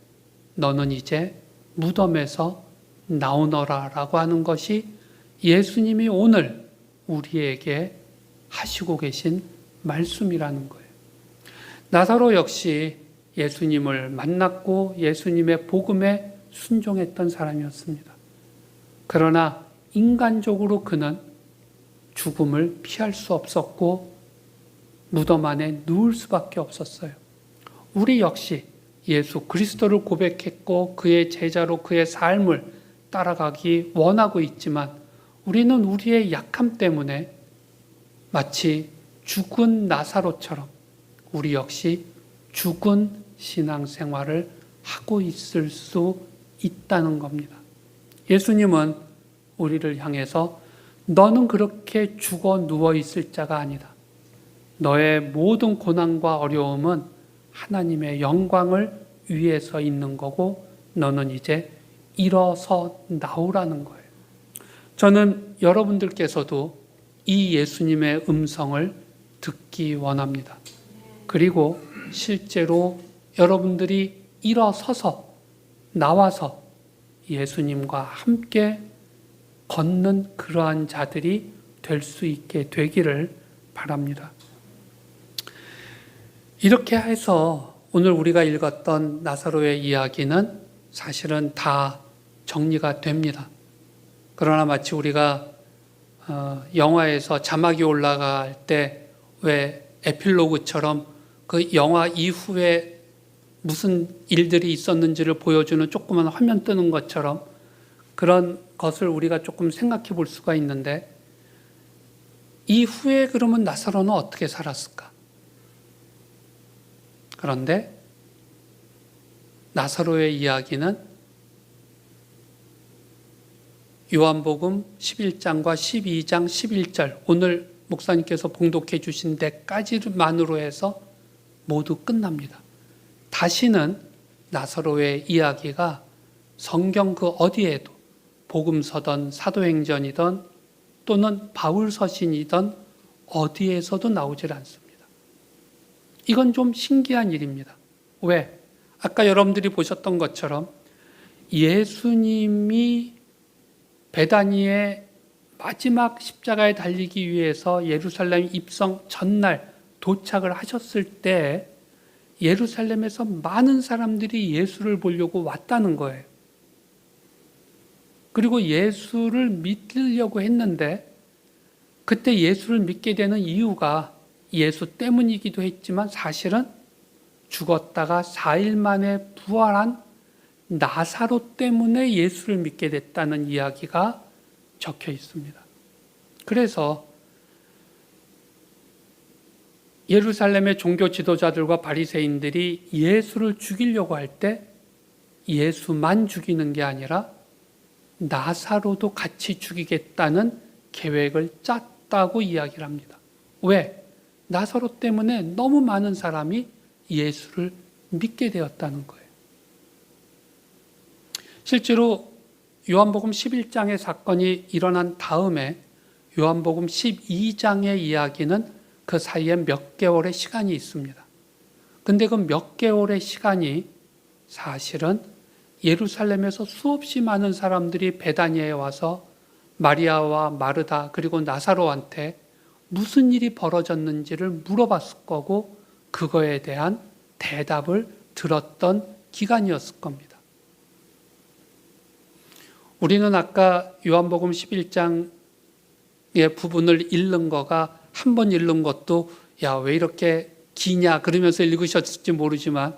Speaker 3: 너는 이제 무덤에서 나오너라 라고 하는 것이 예수님이 오늘 우리에게 하시고 계신 말씀이라는 거예요. 나사로 역시 예수님을 만났고 예수님의 복음에 순종했던 사람이었습니다. 그러나 인간적으로 그는 죽음을 피할 수 없었고 무덤 안에 누울 수밖에 없었어요. 우리 역시 예수 그리스도를 고백했고 그의 제자로 그의 삶을 따라가기 원하고 있지만 우리는 우리의 약함 때문에 마치 죽은 나사로처럼 우리 역시 죽은 신앙생활을 하고 있을 수 있다는 겁니다. 예수님은 우리를 향해서 너는 그렇게 죽어 누워 있을 자가 아니다. 너의 모든 고난과 어려움은 하나님의 영광을 위해서 있는 거고 너는 이제 일어서 나오라는 거예요. 저는 여러분들께서도 이 예수님의 음성을 듣기 원합니다. 그리고 실제로 여러분들이 일어서서 나와서 예수님과 함께 걷는 그러한 자들이 될 수 있게 되기를 바랍니다. 이렇게 해서 오늘 우리가 읽었던 나사로의 이야기는 사실은 다 정리가 됩니다. 그러나 마치 우리가 영화에서 자막이 올라갈 때 왜 에필로그처럼 그 영화 이후에 무슨 일들이 있었는지를 보여주는 조그만 화면 뜨는 것처럼 그런 것을 우리가 조금 생각해 볼 수가 있는데 이후에 그러면 나사로는 어떻게 살았을까? 그런데 나사로의 이야기는 요한복음 11장과 12장 11절 오늘 목사님께서 봉독해 주신 데까지만으로 해서 모두 끝납니다. 다시는 나사로의 이야기가 성경 그 어디에도 복음서든 사도행전이든 또는 바울서신이든 어디에서도 나오질 않습니다. 이건 좀 신기한 일입니다. 왜? 아까 여러분들이 보셨던 것처럼 예수님이 베다니의 마지막 십자가에 달리기 위해서 예루살렘 입성 전날 도착을 하셨을 때 예루살렘에서 많은 사람들이 예수를 보려고 왔다는 거예요. 그리고 예수를 믿으려고 했는데 그때 예수를 믿게 되는 이유가 예수 때문이기도 했지만 사실은 죽었다가 4일 만에 부활한 나사로 때문에 예수를 믿게 됐다는 이야기가 적혀 있습니다. 그래서 예루살렘의 종교 지도자들과 바리새인들이 예수를 죽이려고 할 때 예수만 죽이는 게 아니라 나사로도 같이 죽이겠다는 계획을 짰다고 이야기를 합니다. 왜? 나사로 때문에 너무 많은 사람이 예수를 믿게 되었다는 거예요. 실제로 요한복음 11장의 사건이 일어난 다음에 요한복음 12장의 이야기는 그 사이에 몇 개월의 시간이 있습니다. 근데 그 몇 개월의 시간이 사실은 예루살렘에서 수없이 많은 사람들이 베다니에 와서 마리아와 마르다 그리고 나사로한테 무슨 일이 벌어졌는지를 물어봤을 거고 그거에 대한 대답을 들었던 기간이었을 겁니다. 우리는 아까 요한복음 11장의 부분을 읽는 거가 한 번 읽는 것도 야, 왜 이렇게 기냐 그러면서 읽으셨을지 모르지만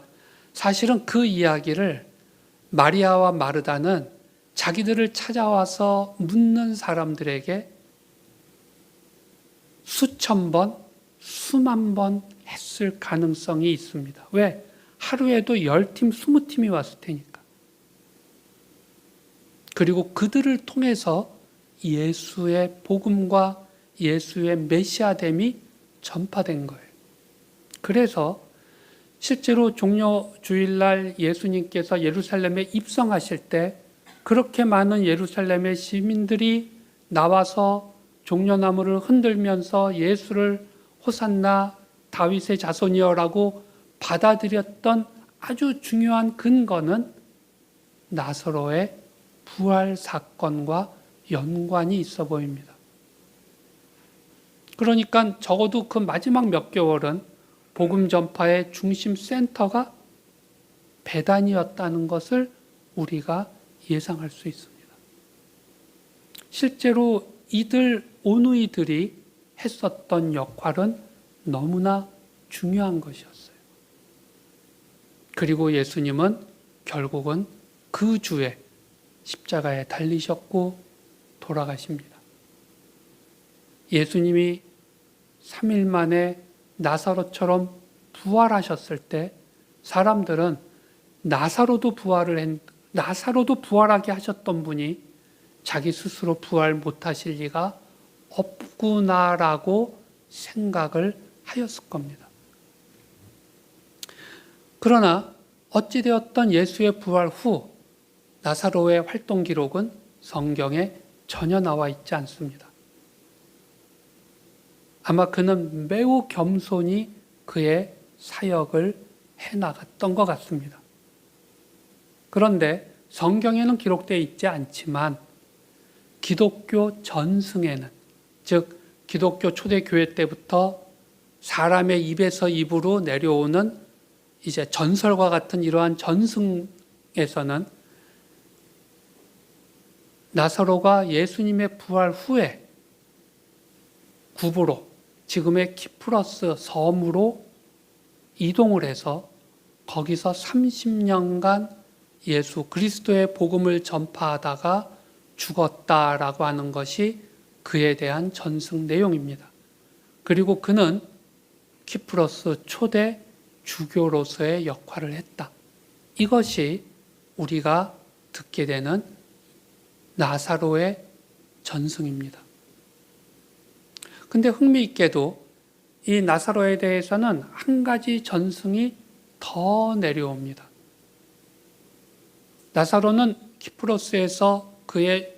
Speaker 3: 사실은 그 이야기를 마리아와 마르다는 자기들을 찾아와서 묻는 사람들에게 수천 번, 수만 번 했을 가능성이 있습니다. 왜? 하루에도 10팀, 20팀이 왔을 테니까. 그리고 그들을 통해서 예수의 복음과 예수의 메시아됨이 전파된 거예요. 그래서 실제로 종려 주일날 예수님께서 예루살렘에 입성하실 때 그렇게 많은 예루살렘의 시민들이 나와서 종려나무를 흔들면서 예수를 호산나 다윗의 자손이여라고 받아들였던 아주 중요한 근거는 나사로의 부활 사건과 연관이 있어 보입니다. 그러니까 적어도 그 마지막 몇 개월은 복음 전파의 중심 센터가 베단이었다는 것을 우리가 예상할 수 있습니다. 실제로 오누이들이 했었던 역할은 너무나 중요한 것이었어요. 그리고 예수님은 결국은 그 주에 십자가에 달리셨고 돌아가십니다. 예수님이 3일 만에 나사로처럼 부활하셨을 때 사람들은 나사로도 부활하게 하셨던 분이 자기 스스로 부활 못하실 리가 없구나라고 생각을 하였을 겁니다. 그러나 어찌되었던 예수의 부활 후 나사로의 활동 기록은 성경에 전혀 나와 있지 않습니다. 아마 그는 매우 겸손히 그의 사역을 해나갔던 것 같습니다. 그런데 성경에는 기록되어 있지 않지만 기독교 전승에는, 즉 기독교 초대교회 때부터 사람의 입에서 입으로 내려오는 이제 전설과 같은 이러한 전승에서는 나사로가 예수님의 부활 후에 구브로, 지금의 키프러스 섬으로 이동을 해서 거기서 30년간 예수 그리스도의 복음을 전파하다가 죽었다라고 하는 것이 그에 대한 전승 내용입니다. 그리고 그는 키프러스 초대 주교로서의 역할을 했다. 이것이 우리가 듣게 되는 나사로의 전승입니다. 근데 흥미있게도 이 나사로에 대해서는 한 가지 전승이 더 내려옵니다. 나사로는 키프로스에서 그의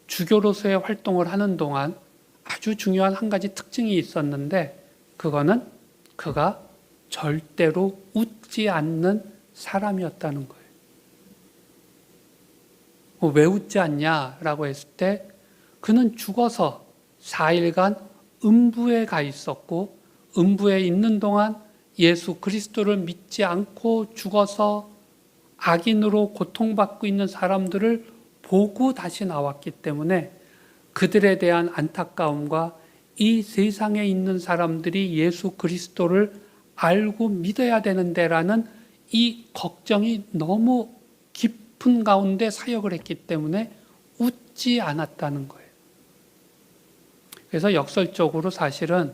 Speaker 3: 주교로서의 활동을 하는 동안 아주 중요한 한 가지 특징이 있었는데 그거는 그가 절대로 웃지 않는 사람이었다는 거예요. 왜 웃지 않냐라고 했을 때 그는 죽어서 4일간 음부에 가 있었고 음부에 있는 동안 예수 그리스도를 믿지 않고 죽어서 악인으로 고통받고 있는 사람들을 보고 다시 나왔기 때문에 그들에 대한 안타까움과 이 세상에 있는 사람들이 예수 그리스도를 알고 믿어야 되는데라는 이 걱정이 너무 깊은 가운데 사역을 했기 때문에 웃지 않았다는 거예요. 그래서 역설적으로 사실은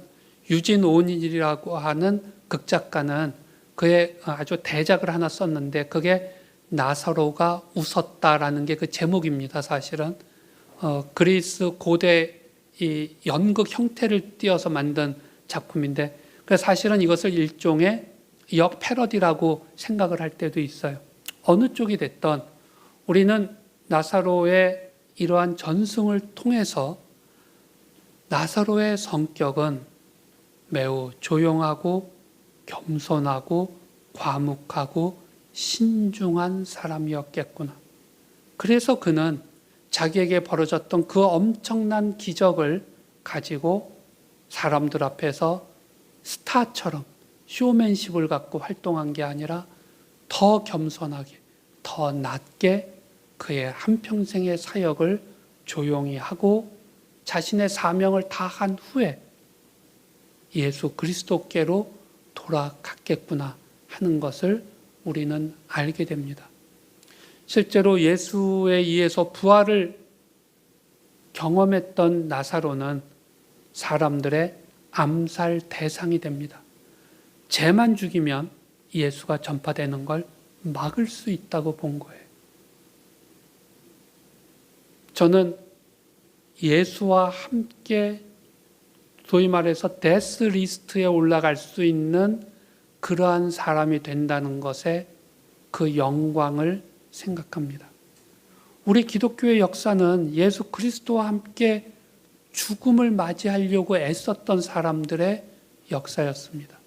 Speaker 3: 유진 오닐이라고 하는 극작가는 그의 아주 대작을 하나 썼는데 그게 나사로가 웃었다라는 게 그 제목입니다. 사실은 그리스 고대 이 연극 형태를 띄어서 만든 작품인데 그래서 사실은 이것을 일종의 역 패러디라고 생각을 할 때도 있어요. 어느 쪽이 됐던 우리는 나사로의 이러한 전승을 통해서 나사로의 성격은 매우 조용하고 겸손하고 과묵하고 신중한 사람이었겠구나. 그래서 그는 자기에게 벌어졌던 그 엄청난 기적을 가지고 사람들 앞에서 스타처럼 쇼맨십을 갖고 활동한 게 아니라 더 겸손하게, 더 낮게 그의 한평생의 사역을 조용히 하고 자신의 사명을 다한 후에 예수 그리스도께로 돌아갔겠구나 하는 것을 우리는 알게 됩니다. 실제로 예수에 의해서 부활을 경험했던 나사로는 사람들의 암살 대상이 됩니다. 쟤만 죽이면 예수가 전파되는 걸 막을 수 있다고 본 거예요. 저는 예수와 함께 소위 말해서 데스 리스트에 올라갈 수 있는 그러한 사람이 된다는 것에 그 영광을 생각합니다. 우리 기독교의 역사는 예수 그리스도와 함께 죽음을 맞이하려고 애썼던 사람들의 역사였습니다.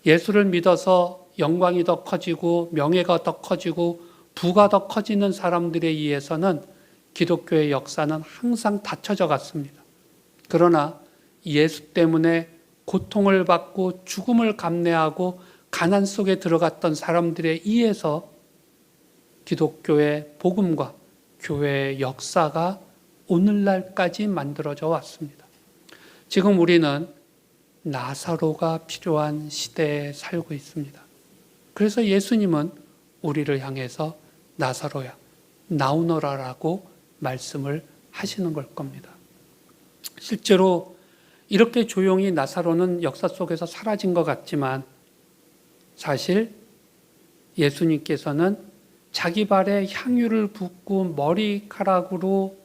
Speaker 3: 예수를 믿어서 영광이 더 커지고 명예가 더 커지고 부가 더 커지는 사람들에 의해서는 기독교의 역사는 항상 닫혀져 갔습니다. 그러나 예수 때문에 고통을 받고 죽음을 감내하고 가난 속에 들어갔던 사람들에 의해서 기독교의 복음과 교회의 역사가 오늘날까지 만들어져 왔습니다. 지금 우리는 나사로가 필요한 시대에 살고 있습니다. 그래서 예수님은 우리를 향해서 나사로야, 나오너라라고 말씀을 하시는 걸 겁니다. 실제로 이렇게 조용히 나사로는 역사 속에서 사라진 것 같지만 사실 예수님께서는 자기 발에 향유를 붓고 머리카락으로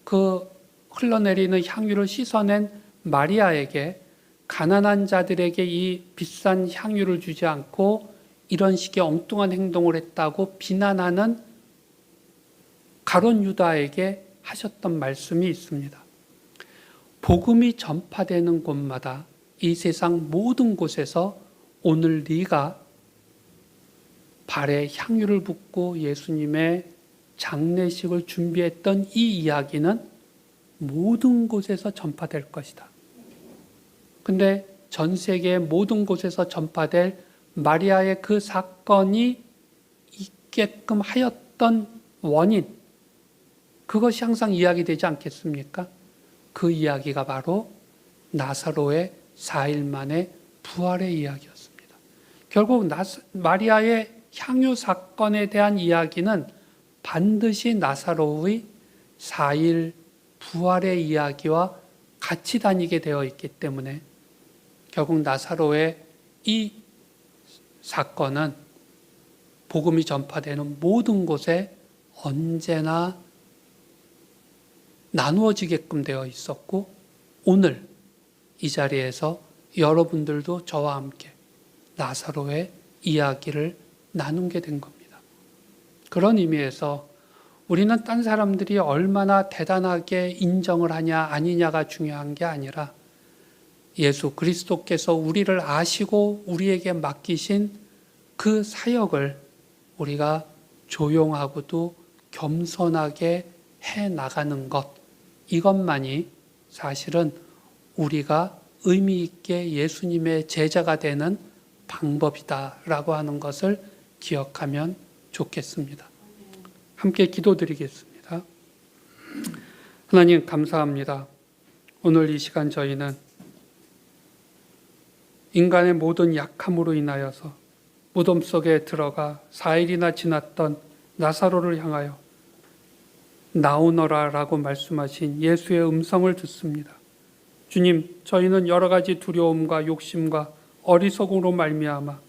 Speaker 3: 그 흘러내리는 향유를 씻어낸 마리아에게 가난한 자들에게 이 비싼 향유를 주지 않고 이런 식의 엉뚱한 행동을 했다고 비난하는 가룟 유다에게 하셨던 말씀이 있습니다. 복음이 전파되는 곳마다 이 세상 모든 곳에서 오늘 네가 발에 향유를 붓고 예수님의 장례식을 준비했던 이 이야기는 모든 곳에서 전파될 것이다. 근데 전 세계 모든 곳에서 전파될 마리아의 그 사건이 있게끔 하였던 원인, 그것이 항상 이야기되지 않겠습니까? 그 이야기가 바로 나사로의 4일 만에 부활의 이야기였습니다. 결국 마리아의 향유 사건에 대한 이야기는 반드시 나사로의 4일 부활의 이야기와 같이 다니게 되어 있기 때문에 결국 나사로의 이 사건은 복음이 전파되는 모든 곳에 언제나 나누어지게끔 되어 있었고 오늘 이 자리에서 여러분들도 저와 함께 나사로의 이야기를 나누게 된 겁니다. 그런 의미에서 우리는 딴 사람들이 얼마나 대단하게 인정을 하냐 아니냐가 중요한 게 아니라 예수 그리스도께서 우리를 아시고 우리에게 맡기신 그 사역을 우리가 조용하고도 겸손하게 해 나가는 것, 이것만이 사실은 우리가 의미 있게 예수님의 제자가 되는 방법이다라고 하는 것을 기억하면 좋겠습니다. 함께 기도드리겠습니다. 하나님 감사합니다. 오늘 이 시간 저희는 인간의 모든 약함으로 인하여서 무덤 속에 들어가 4일이나 지났던 나사로를 향하여 나오너라라고 말씀하신 예수의 음성을 듣습니다. 주님, 저희는 여러 가지 두려움과 욕심과 어리석음으로 말미암아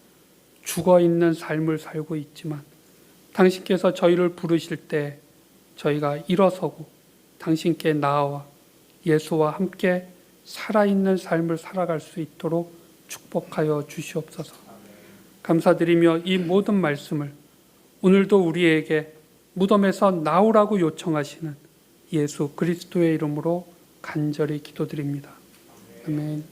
Speaker 3: 죽어있는 삶을 살고 있지만 당신께서 저희를 부르실 때 저희가 일어서고 당신께 나아와 예수와 함께 살아있는 삶을 살아갈 수 있도록 축복하여 주시옵소서. 감사드리며 이 모든 말씀을 오늘도 우리에게 무덤에서 나오라고 요청하시는 예수 그리스도의 이름으로 간절히 기도드립니다. 아멘.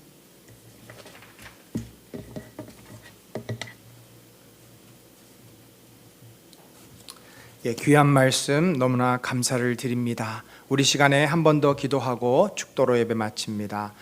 Speaker 1: 귀한 말씀 너무나 감사를 드립니다. 우리 시간에 한 번 더 기도하고 축도로 예배 마칩니다.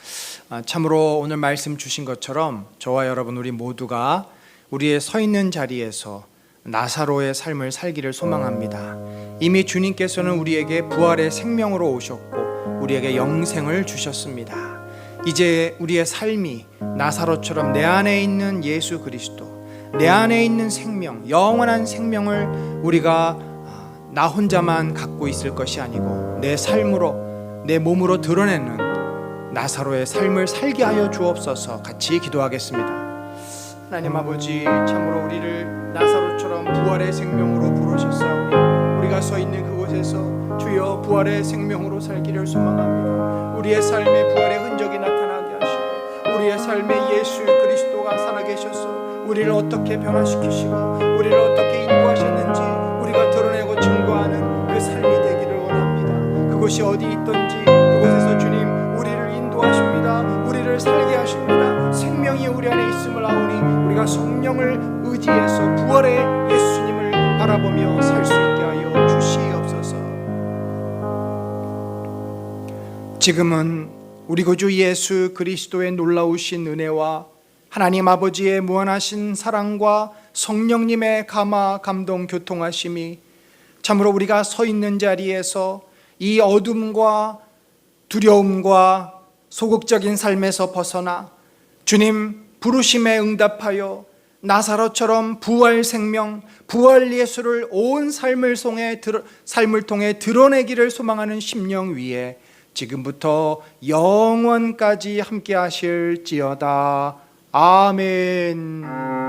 Speaker 1: 참으로 오늘 말씀 주신 것처럼 저와 여러분 우리 모두가 우리의 서 있는 자리에서 나사로의 삶을 살기를 소망합니다. 이미 주님께서는 우리에게 부활의 생명으로 오셨고 우리에게 영생을 주셨습니다. 이제 우리의 삶이 나사로처럼 내 안에 있는 예수 그리스도, 내 안에 있는 생명, 영원한 생명을 우리가 나 혼자만 갖고 있을 것이 아니고 내 삶으로, 내 몸으로 드러내는 나사로의 삶을 살게 하여 주옵소서. 같이 기도하겠습니다. 하나님 아버지, 참으로 우리를 나사로처럼 부활의 생명으로 부르셨사오니 우리가 서 있는 그곳에서 주여 주여 부활의 생명으로 살기를 소망합니다. 우리의 삶에 부활의 흔적이 나타나게 하시고 우리의 삶에 예수 그리스도가 살아계셔서 우리를 어떻게 변화시키시고 우리를 어떻게 인도하셨는지 우리가 드러내고 증거하는 그 삶이 되기를 원합니다. 그것이 어디 있든지 그곳에서 주님 우리를 인도하십니다. 우리를 살게 하십니다. 생명이 우리 안에 있음을 아오니 우리가 성령을 의지해서 부활의 예수님을 바라보며 살 수 있게 하여 주시옵소서. 지금은 우리 구주 예수 그리스도의 놀라우신 은혜와 하나님 아버지의 무한하신 사랑과 성령님의 감화 감동 교통하심이 참으로 우리가 서 있는 자리에서 이 어둠과 두려움과 소극적인 삶에서 벗어나 주님 부르심에 응답하여 나사로처럼 부활 생명, 부활 예수를 온 삶을 통해 드러내기를 소망하는 심령 위에 지금부터 영원까지 함께 하실지어다. 아멘.